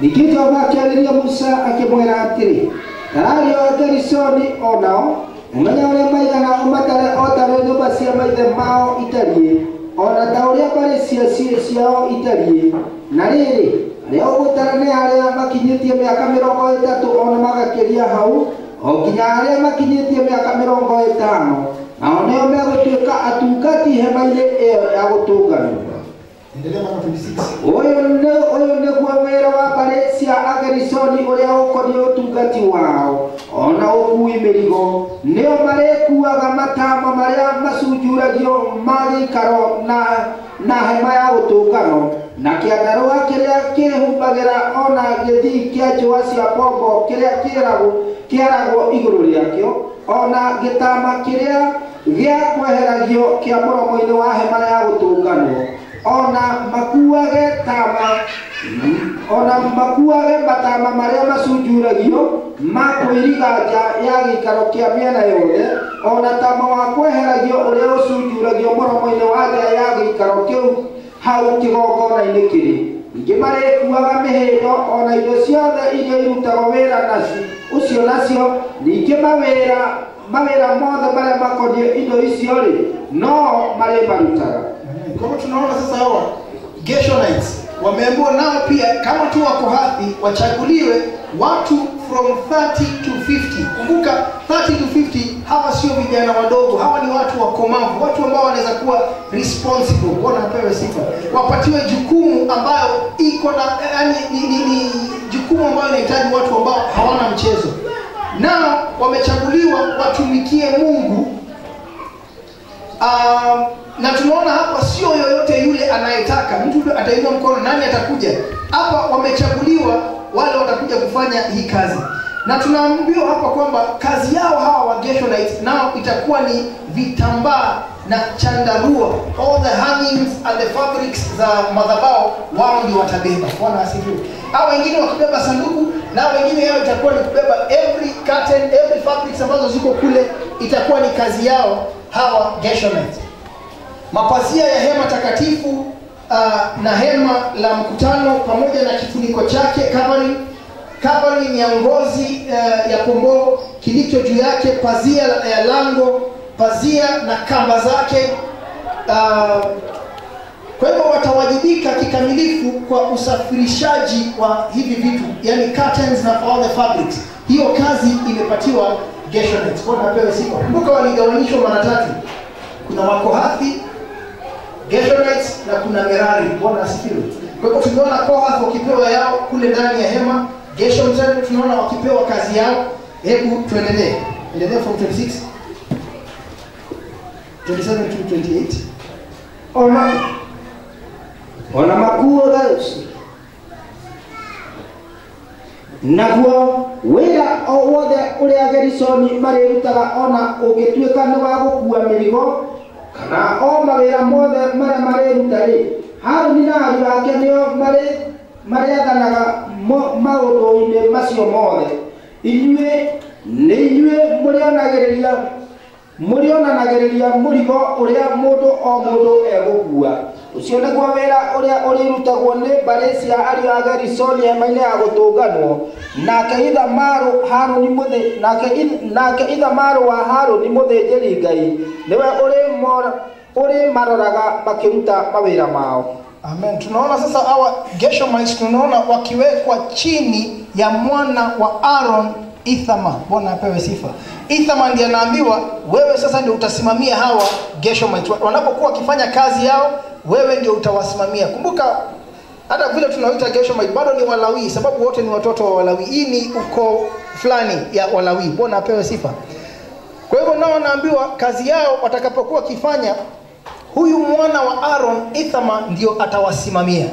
Nikito abakiariria Musa akimwera atiri tarari o Gerisoni onao umenya uria maigana umatare otare nyumba cia maithe mao itarie ona ta uria bari ciao itarie na riri aria ugutara ni aria makinyitie miaka 30 ona magakiria hau o nginya aria makinyitie miaka 50 nao nio megutuika atungati hema-ini iyo ya gutungana. Oyo nĩguo wĩra wa mbarĩ cia Agerisoni ũrĩa ũkoniĩ ũtungati wao. Ona ũkui mĩrigo nĩo marĩkuaga matama marĩa macunjuragio ma gĩikaro na hema ya gũtũnganwo na kĩandarũa kĩrĩa kĩhumbagĩra ona gĩthii kĩa njũa cia bombo kĩrĩa kĩaragwo igũrũ rĩakĩo ona gĩtama kĩrĩa gĩa kweheragio kĩa mũromo-inĩ wa hema ya gũtũnganwo ona makuage matama marĩa macunjuragio ma kwĩriga nja ya gĩikaro kĩa mĩena yothe ona tama wa kweheragio ũrĩa ũcunjuragio mũromo-inĩ wa nja ya gĩikaro kĩu hau kĩgongona-inĩ kĩrĩ. Ningĩ marĩkuaga mĩhĩndo ona indo ciothe iria irutagwo wĩra ũcio nacio. Ningĩ mawĩra mothe marĩa makoniĩ indo icio rĩ no marĩmarutaga. Kwa hivyo tunaona sasa hawa Gershonites wameambiwa nao pia kama tu Wakohathi wachaguliwe watu from 30 to 50. Kumbuka 30 to 50 hawa sio vijana wadogo, hawa ni watu wakomavu, watu ambao wanaweza kuwa responsible. Bwana apewe sifa. Wapatiwe jukumu ambayo iko na yani ni jukumu ambayo inahitaji watu ambao hawana mchezo. Nao wamechaguliwa watumikie Mungu. Na tunaona hapa sio yoyote yule anayetaka. Mtu atainua mkono nani atakuja. Hapa wamechaguliwa wale watakuja kufanya hii kazi. Na tunaambiwa hapa kwamba kazi yao hawa wa Gershonites nao itakuwa ni vitambaa na chandarua. All the hangings and the fabrics za madhabahu wao ndio watabeba. Bwana asifiwe. Hao wengine wakibeba sanduku na wengine yao itakuwa ni kubeba every curtain, every fabrics ambazo ziko kule itakuwa ni kazi yao hawa Gershonites. Mapazia ya hema takatifu na hema la mkutano pamoja na kifuniko chake covering ni ya ngozi ya pomboo kilicho juu yake, pazia ya lango, pazia na kamba zake. Kwa hivyo watawajibika kikamilifu kwa usafirishaji wa hivi vitu, yani curtains na all the fabrics. Hiyo kazi imepatiwa Gershonites. Kwa napewe sifa. Kumbuka waligawanyishwa mara 3. Kuna Wakohathi, Gershonites na kuna Merari. Bwana asifiwe. Kwa hivyo tumeona Kohathi wakipewa yao kule ndani ya hema, Gershonites tunaona wakipewa kazi yao. Hebu tuendelee. Endelea from 26 27 to 28. Ona makuo thauci naguo wĩra o wothe ũrĩa Gerisoni marĩrutaga ona ũngĩtuĩka nĩ wa gũkua mĩrigo kana o mawĩra mothe marĩa marĩruta rĩ, Harũni na ariũ ake nĩo marĩathanaga maũndũ-inĩ macio mothe. Inyuĩ mũrĩonanagĩrĩria mũrigo ũrĩa mũndũ o mũndũ egũkua. Ũcio nĩguo wĩra ũrĩa ũrĩrutagwo nĩ mbarĩ cia ariũ a Gerisoni hema-inĩ ya gũtũnganwo. Nake Ithamaru wa Harũni mũthĩnjĩri Ngai nĩwe ũrĩmaroraga makĩruta mawĩra mao. Amen. Tunaona sasa hawa Gershonites tunaona wakiwekwa chini ya mwana wa Aaron, Ithamar. Bwana apewe sifa. Ithamar ndiye anaambiwa wewe sasa ndio utasimamia hawa Gershonites. Wanapokuwa wakifanya kazi yao, wewe ndio utawasimamia. Kumbuka hata vile tunaoita Gershonites bado ni Walawi, sababu wote ni watoto wa Walawi. Hii ni uko fulani ya Walawi. Bwana apewe sifa. Kwa hivyo nao wanaambiwa kazi yao watakapokuwa kifanya, huyu mwana wa Aaron, Ithamar, ndio atawasimamia.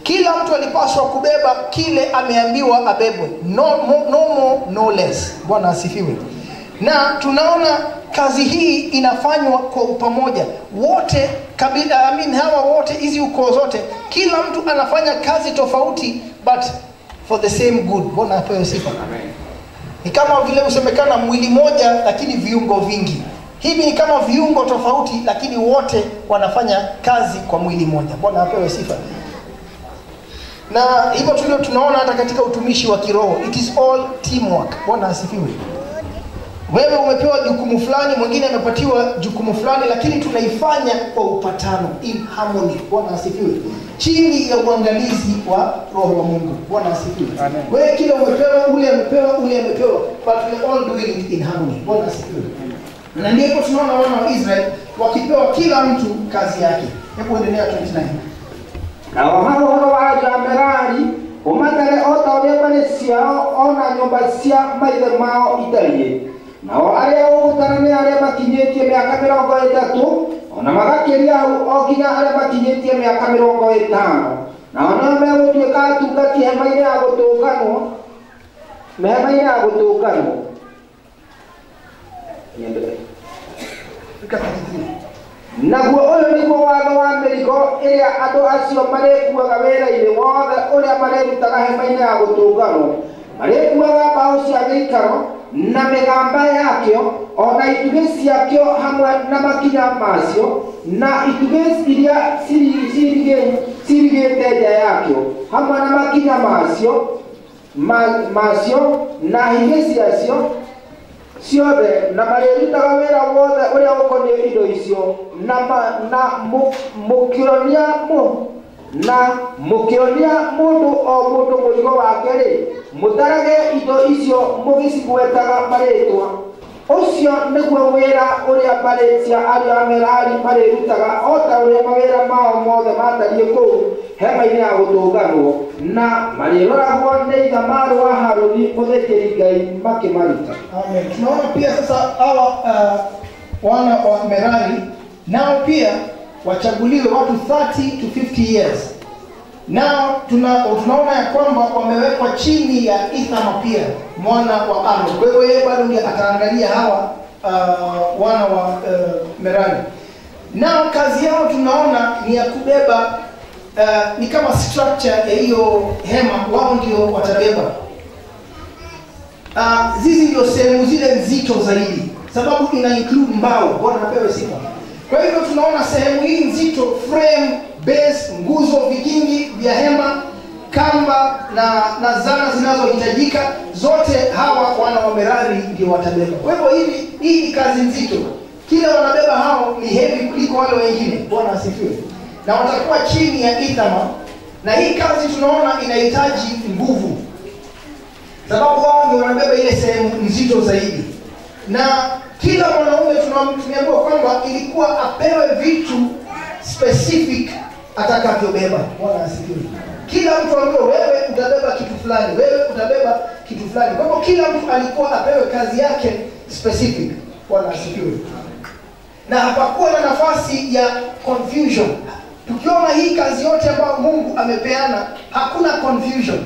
Kila mtu alipaswa kubeba kile ameambiwa abebwe. No more, no less. Bwana asifiwe. Na tunaona kazi hii inafanywa kwa pamoja. Wote kabila, hawa wote hizi ukoo zote, kila mtu anafanya kazi tofauti but for the same good. Bwana apewe sifa. Ni kama vile usemekana mwili moja lakini viungo vingi. Hivi ni kama viungo tofauti lakini wote wanafanya kazi kwa mwili moja. Bwana apewe sifa. Na hivyo tulio tunaona hata katika utumishi wa kiroho, it is all teamwork. Bwana asifiwe. Wewe umepewa jukumu fulani, mwingine amepatiwa jukumu fulani, lakini tunaifanya kwa upatano, in harmony. Bwana asifiwe. Chini ya uangalizi wa Roho wa Mungu. Bwana asifiwe. Wewe kile umepewa, ule amepewa, but we all doing it in harmony. Bwana asifiwe. Na ndipo tunaona wana wa Israeli wakipewa kila mtu kazi yake. Hebu endelea 29. Na wahoro wa Merari umatare otawe Malaysia ona nyumba cia maithe mao italie. Nao aria utarane aria makinyetie miaka 30 ona magakiria o kinya aria makinyetie miaka 50. Na ona megũtuĩka atungati hema-inĩ ya gũtũnganwo, hema-inĩ ya gũtũnganwo. Naguo ũyũ nĩguo watho wa mĩrigo ĩrĩa andũ acio marĩkuaga wĩra-inĩ wothe ũrĩa marĩrutaga hema-inĩ ya gũtũnganwo. Marĩkuaga mbaũ cia gĩikaro na mĩgamba yakĩo, ona itugĩ ciakĩo hamwe na makinya macio, na itugĩ iria cirigĩte nja yakĩo hamwe na makinya macio na higĩ ciacio ciothe, na marĩrutaga wĩra wothe ũrĩa ũkoniĩ indo icio, na mũkĩonia mũndũ o mũndũ mũrigo wake-rĩ, mũtarage indo icio mũgĩcigwetaga marĩtwa. Ũcio nĩguo wĩra ũrĩa mbarĩ cia ariũ a Merari marĩrutaga, o ta ũrĩa mawĩra mao mothe matariĩ kũu hema-inĩ ya gũtũnganwo, na marĩroragwo nĩ ithamari wa Harũni mũthĩnjĩri Ngai makĩmaruta. Amen. Tunaona pia sasa hawa wana wa Merari nao pia wachaguliwe watu 30 to 50 years. Nao tunaona ya kwamba wamewekwa chini ya Ithamar pia, mwana wa Aaron. Kwa hiyo yeye bado ndiye ataangalia hawa wana wa Merari. Nao kazi yao tunaona ni ya kubeba, ni kama structure ya hiyo hema, wao ndio watabeba. Hizi ndio sehemu zile nzito zaidi, sababu ina include mbao. Bwana apewe sifa. Kwa hivyo tunaona sehemu hii nzito, frame, base, nguzo, vigingi vya hema, kamba na zana zinazohitajika, zote hawa wana wa Merari ndio watabeba. Kwa hivyo hii ni kazi nzito. Kila wanabeba hao ni heavy kuliko wale wengine. Bwana asifiwe. Na watakuwa chini ya Ithamar, na hii kazi tunaona inahitaji nguvu, sababu wao ndio wanabeba ile sehemu nzito zaidi. Na kila mwanaume tumeambiwa kwamba ilikuwa apewe vitu specific atakavyobeba. Bwana asifiwe. Kila mtu ambaye wewe utabeba kitu fulani, wewe utabeba kitu fulani. Kwa hivyo kila mtu alikuwa apewe kazi yake specific. Bwana asifiwe. Na hapakuwa na nafasi ya confusion. Tukiona hii kazi yote ambayo Mungu amepeana, hakuna confusion.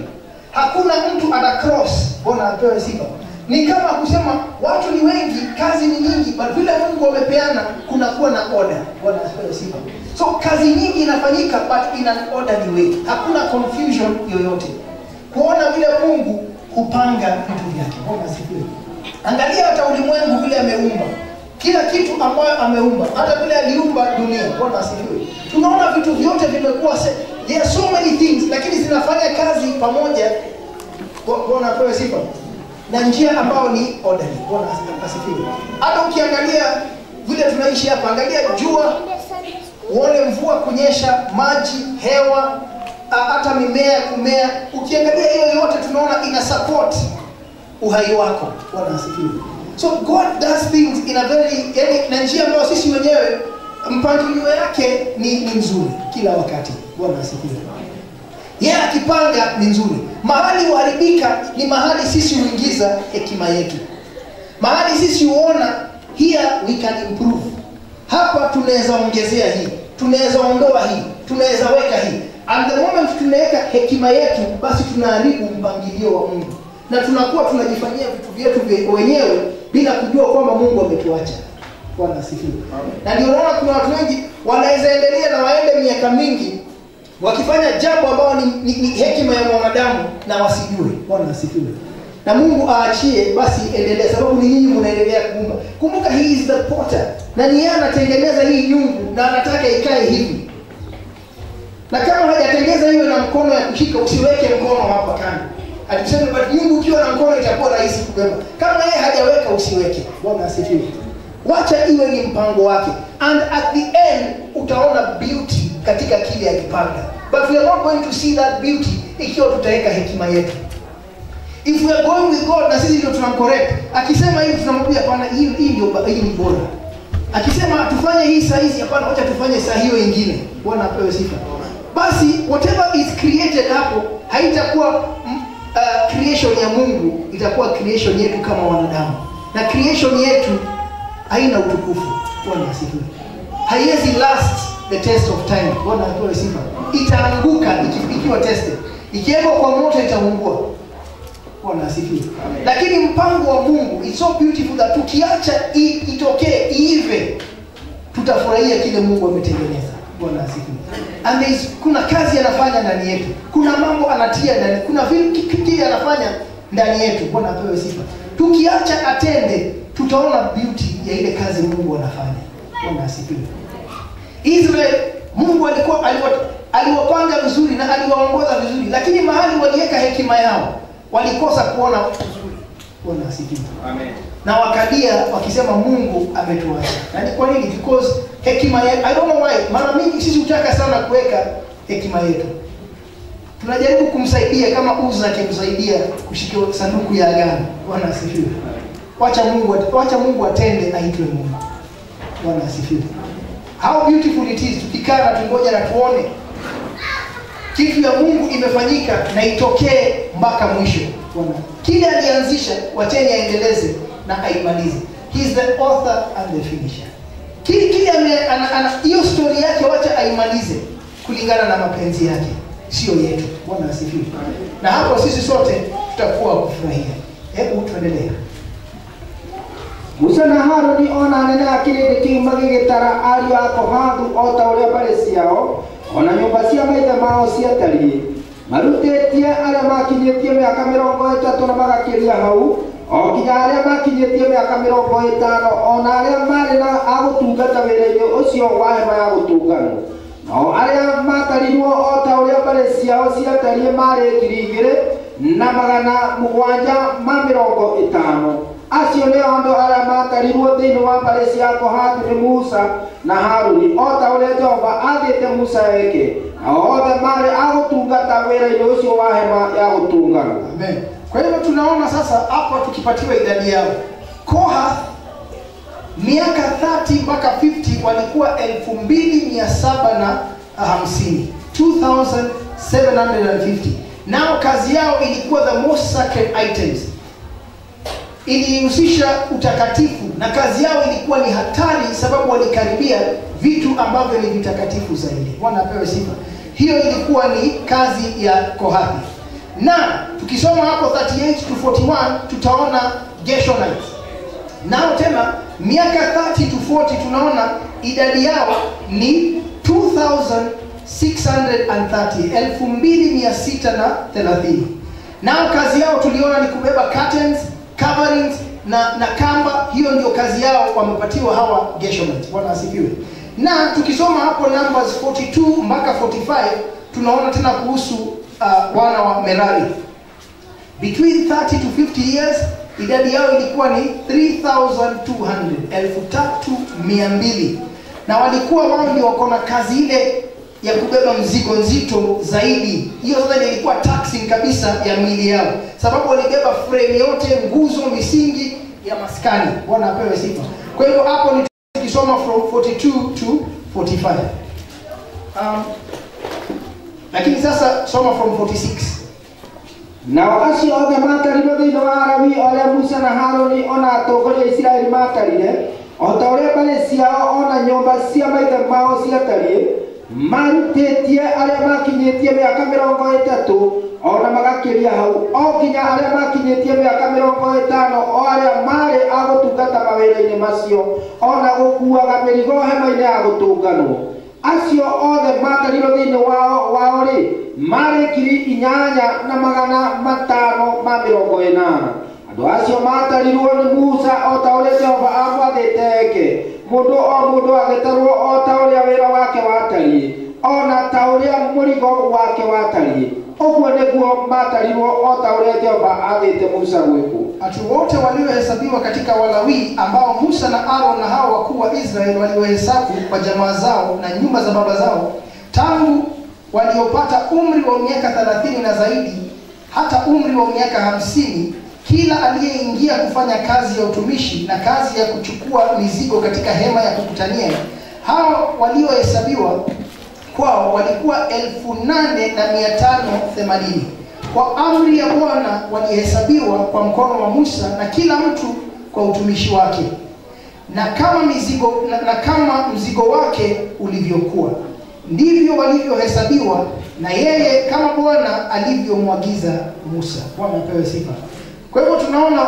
Hakuna mtu atacross. Bwana apewe sifa. Ni kama kusema watu ni wengi, kazi ni nyingi, but vile Mungu amepeana kuna kuwa na order. Bwana apewe sifa. So kazi nyingi inafanyika but in an orderly way. Hakuna confusion yoyote. Kuona vile Mungu hupanga vitu vyake. Bwana asifiwe. Angalia hata ulimwengu vile ameumba. Kila kitu ambayo ameumba, hata vile aliumba dunia. Bwana asifiwe. Tunaona vitu vyote vimekuwa there are so many things, lakini zinafanya kazi pamoja. Bwana apewe sifa. Na njia ambayo ni orderly. Bwana asifiwe. Hata ukiangalia vile tunaishi hapa, angalia jua, uone mvua kunyesha, maji, hewa, hata mimea kumea. Ukiangalia hiyo yote tunaona ina support uhai wako. Bwana asifiwe. So God does things in a very, na njia ambayo sisi wenyewe mpangilio yake ni nzuri kila wakati. Bwana asifiwe. Yeye akipanga ni nzuri. Mahali uharibika ni mahali sisi huingiza hekima yetu. Mahali sisi huona here we can improve. Hapa tunaweza ongezea hii, tunaweza ondoa hii, tunaweza weka hii. And the moment tunaweka hekima yetu, basi tunaharibu mpangilio wa Mungu. Na tunakuwa tunajifanyia vitu vyetu wenyewe bila kujua kwamba Mungu ametuacha. Bwana asifiwe. Na ndio unaona kuna watu wengi wanaweza endelea na waende miaka mingi wakifanya jambo ambalo ni hekima ya mwanadamu na wasijue. Bwana asifiwe. Na Mungu aachie, basi endelea, sababu ni nyinyi mnaendelea kuumba. Kumbuka he is the potter. Na ni yeye anatengeneza hii nyungu na anataka ikae hivi. Na kama hajatengeza hiyo na mkono ya kushika, usiweke mkono hapa kando. Atuseme but nyungu ukiwa na mkono itakuwa rahisi kubeba. Kama yeye hajaweka, usiweke. Bwana asifiwe. Wacha iwe ni mpango wake. And at the end utaona beauty katika kile alipanga. But we are not going to see that beauty ikiwa tutaweka hekima yetu. If we are going with God na sisi ndio tunamcorrect, akisema hivi tunamwambia hapana, hii ni bora. Akisema tufanye hii saa hizi, hapana, acha tufanye saa hiyo nyingine. Bwana apewe sifa. Basi whatever is created hapo haitakuwa creation ya Mungu, itakuwa creation yetu kama wanadamu. Na creation yetu haina utukufu. Bwana asifiwe. Haiwezi last the test of time. Bwana apewe sifa. Itaanguka ikiwa tested. Ikiwekwa kwa moto itaungua. Bwana asifiwe. Lakini mpango wa Mungu it's so beautiful that tukiacha itokee iive, tutafurahia kile Mungu ametengeneza. Bwana asifiwe. And kuna kazi anafanya ndani yetu. Kuna mambo anatia ndani. Kuna vitu anafanya ndani yetu. Bwana apewe sifa. Tukiacha atende, tutaona beauty ya ile kazi Mungu anafanya. Bwana asifiwe. Israel, Mungu aliwapanga vizuri na aliwaongoza vizuri, lakini mahali waliweka hekima yao walikosa kuona vizuri. Bwana asifiwe. Amen. Na wakalia wakisema Mungu ametuacha. Na ni kwa nini? Because hekima yetu, I don't know why, mara mingi sisi hutaka sana kuweka hekima yetu. Tunajaribu kumsaidia kama Uza akimsaidia kushika sanduku ya agano. Bwana asifiwe. Wacha Mungu atende aitwe Mungu. Bwana asifiwe. How beautiful it is tukikaa na tungoja na tuone kitu ya Mungu imefanyika na itokee mpaka mwisho. Bwana. Kile alianzisha, wacheni aendeleze na aimalize. He is the author and the finisher. Kile hiyo story yake wacha aimalize kulingana na mapenzi yake, sio yetu. Bwana asifiwe. Na hapo sisi sote tutakuwa kufurahia. Hebu tuendelee. Musa na Haruni ona nene akirinde kiuma gigitara ariũ a Kohathu o ta ũrĩa mbarĩ ciao ona nyũmba cia maithe mao ciatariĩ marutĩtie arĩa makinyĩtie mĩaka 30 na magakĩria hau o nginya arĩa makinyĩtie mĩaka 50 ona arĩa marĩ na agũtungata wĩra-inĩ ũcio wa hema ya gũtũnganwo nao arĩa matarirwo o ta ũrĩa mbarĩ ciao ciatariĩ marĩ 2,750 acio nĩ andũ arĩa matarirwo thĩinĩ wa mbarĩ cia Kohathu nĩ Musa na Haruni o ta ũrĩa Jehova athĩte Musa eke nao othe marĩ agũtungata wĩra-inĩ ũcio wa hema ya gũtũnganwo. Amen. Kwa hiyo tunaona sasa hapa tukipatiwa idadi yao. Kohath miaka 30 mpaka 50 walikuwa 2,750. 2,750. Nao kazi yao ilikuwa the most sacred items. Ilihusisha utakatifu na kazi yao ilikuwa ni hatari sababu walikaribia vitu ambavyo ni vitakatifu zaidi. Bwana apewe sifa. Hiyo ilikuwa ni kazi ya Kohathi. Na tukisoma hapo 38 to 41 tutaona Gershonites. Nao tena miaka 30 to 40 tunaona idadi yao ni 2,630. Nao kazi yao tuliona ni kubeba curtains, coverings na kamba. Hiyo ndio kazi yao wamepatiwa hawa Gershonites. Bwana asifiwe. Na tukisoma hapo Numbers 42 mpaka 45 tunaona tena kuhusu wana wa Merari. Between 30 to 50 years idadi yao ilikuwa ni 3,200. Na walikuwa wao ndio wako na kazi ile ya kubeba mzigo nzito zaidi. Hiyo sasa ilikuwa taxing kabisa ya miili yao, sababu walibeba frame yote, nguzo, misingi ya maskani. Bwana apewe sifa. Kwa hivyo hapo ni tukisoma from 42 to 45. Lakini sasa soma from 46. Nao acio othe matarirwo thĩinĩ wa Alawii arĩa Musa na Haruni ona atongoria a Isiraeli matarire o ta ũrĩa mbarĩ ciao ona nyũmba cia maithe mao ciatariĩ marutetie aria makinyetie miaka 30 ona magakiria hau o kinya aria makinyetie miaka 50 o aria mari agutungata mawira-ini macio ona gukuaga mirigo hema-ini ya gutunganwo acio othe matarirwo thiini wao ri mari 8,580 andu acio matarirwo ni Musa o ta uria Jehova amwathĩte mundu o mundu agetarwo o ta uria wira wake watariĩ ona ta uria murigo wake watariĩ ogwo niguo matarirwo o ta uria Jehova athĩte Musa gwĩkwo. Watu wote waliohesabiwa katika Walawi ambao Musa na Aaron na hao wakuu wa Israeli waliohesabu kwa jamaa zao na nyumba za baba zao, tangu waliopata umri wa miaka 30 na zaidi hata umri wa miaka 50, kila aliyeingia kufanya kazi ya utumishi na kazi ya kuchukua mizigo katika hema ya kukutania, hao waliohesabiwa kwao walikuwa 8,580. Kwa amri ya Bwana walihesabiwa kwa mkono wa Musa, na kila mtu kwa utumishi wake na kama mzigo wake ulivyokuwa, ndivyo walivyohesabiwa na yeye kama Bwana alivyomwagiza Musa. Bwana apewe sifa. Kwa hivyo tunaona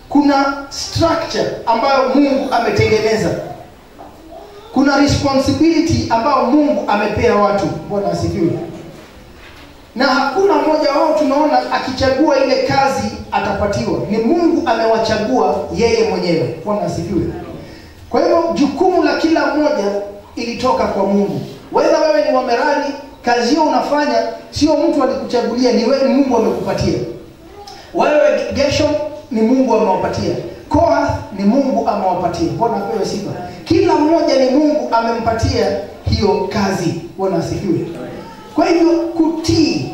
kuna structure ambayo Mungu ametengeneza. Kuna responsibility ambayo Mungu amepea watu. Bwana asifiwe. Na hakuna mmoja wao tunaona akichagua ile kazi atapatiwa. Ni Mungu amewachagua yeye mwenyewe. Bwana asifiwe. Kwa hivyo jukumu la kila mmoja ilitoka kwa Mungu. Whether wewe ni wa Merari, kazi hiyo unafanya sio mtu alikuchagulia, ni wewe, Mungu amekupatia. Wewe Gershom ni Mungu amewapatia. Kohath ni Mungu amewapatia. Bwana apewe sifa. Kila mmoja ni Mungu amempatia hiyo kazi. Bwana asifiwe. Kwa hivyo kutii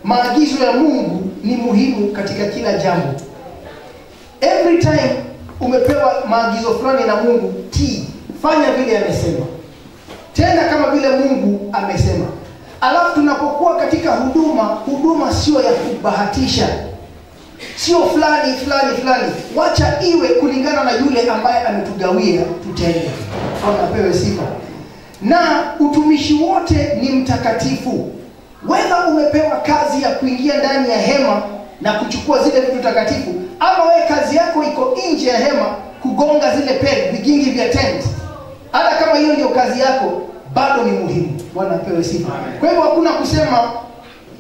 maagizo ya Mungu ni muhimu katika kila jambo. Every time umepewa maagizo fulani na Mungu, tii, fanya vile amesema. Tena kama vile Mungu amesema. Alafu tunapokuwa katika huduma sio ya kubahatisha. Sio fulani. Wacha iwe kulingana na yule ambaye ametugawia tutende. Bwana apewe sifa. Na utumishi wote ni mtakatifu. Whether umepewa kazi ya kuingia ndani ya hema na kuchukua zile vitu takatifu, ama wewe kazi yako iko nje ya hema kugonga zile peg, vigingi vya tent, hata kama hiyo ndio kazi yako, bado ni muhimu. Bwana apewe sifa. Kwa hivyo hakuna kusema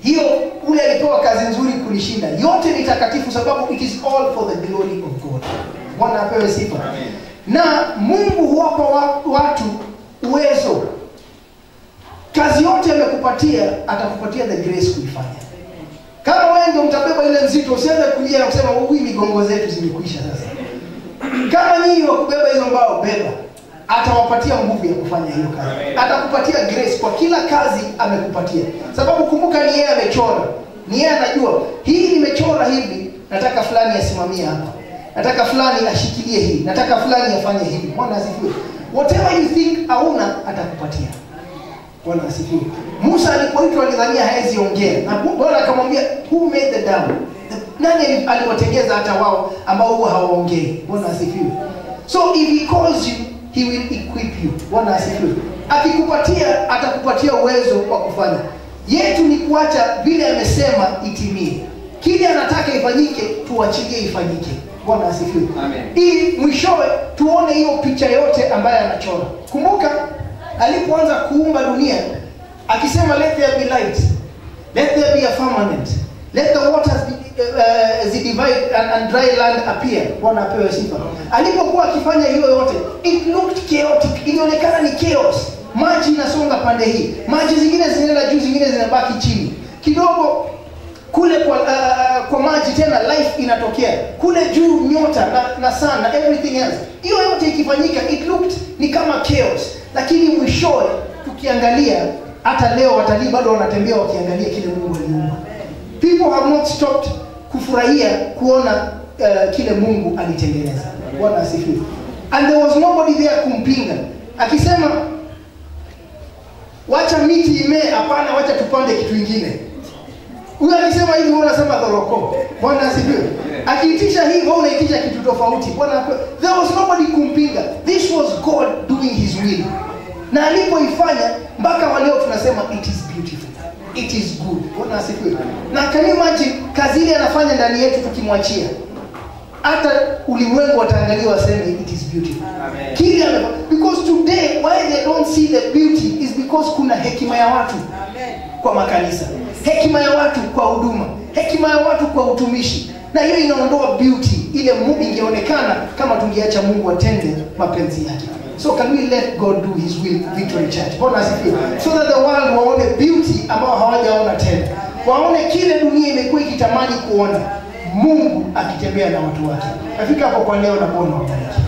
hiyo ule alipewa kazi nzuri kunishinda. Yote ni takatifu sababu it is all for the glory of God. Bwana apewe sifa. Na Mungu huwapa watu uwezo. Kazi yote amekupatia, atakupatia the grace kuifanya. Kama wewe ndio mtabeba ile nzito, usianze kulia na kusema huyu migongo zetu zimekwisha sasa. Kama nyinyi wakubeba hizo mbao, beba. Atawapatia nguvu ya kufanya hiyo kazi. Atakupatia grace kwa kila kazi amekupatia. Sababu kumbuka ni yeye amechora. Ni yeye anajua hii nimechora hivi, nataka fulani asimamie hapa. Nataka fulani ashikilie hii. Nataka fulani afanye hivi. Bwana asifiwe. Whatever you think hauna atakupatia. Bwana asifiwe. Musa alipoitwa alidhania haezi ongea. Na Bwana akamwambia, who made the dam? Nani aliwatengeza hata wao ambao huwa hawaongei? Bwana asifiwe. So if he calls you, he will equip you. Bwana asifiwe. Akikupatia atakupatia uwezo wa kufanya. Yetu ni kuacha vile amesema itimie. Kile anataka ifanyike, tuachilie ifanyike. Bwana asifiwe. Amen. Ili mwishowe tuone hiyo picha yote ambayo anachora. Kumbuka alipoanza kuumba dunia akisema let there be light, let there be a firmament, let the waters be divide and dry land appear. Bwana apewe sifa. Alipokuwa akifanya hiyo yote, it looked chaotic. Ilionekana ni chaos. Maji inasonga pande hii, maji zingine zinaenda juu, zingine zinabaki chini. Kidogo kule kwa maji tena life inatokea. Kule juu nyota na sun na everything else. Hiyo yote ikifanyika, it looked ni kama chaos. Lakini mwishowe tukiangalia, hata leo watalii bado wanatembea wakiangalia kile Mungu aliumba. People have not stopped kufurahia kuona kile Mungu alitengeneza. Bwana asifiwe. And there was nobody there kumpinga. Akisema wacha miti imee, hapana, wacha tupande kitu kingine. Huyo alisema hivi, wewe unasema dhoroko. Bwana asifiwe. Akiitisha hivi, wewe unaitisha kitu tofauti. Bwana, there was nobody kumpinga. This was God doing his will. na alipoifanya mpaka waleo tunasema it is beautiful, it is good. Bwana asifiwe. Na can you imagine kazi ile anafanya ndani yetu tukimwachia, hata ulimwengu wataangalia waseme it is beautiful. Amen. Kile because today why they don't see the beauty is because kuna hekima ya watu. Amen. Kwa makanisa, hekima ya watu kwa huduma, hekima ya watu kwa utumishi, na hiyo inaondoa beauty ile Mungu ingeonekana kama tungeacha Mungu atende mapenzi yake. So can we let God do his will, Victory Church? Bwana asifiwe. So that the world waone beauty ambao hawajaona tena. Waone kile dunia imekuwa ikitamani kuona, Mungu akitembea na watu wake. Nafika hapo kwa leo na kuona wabariki.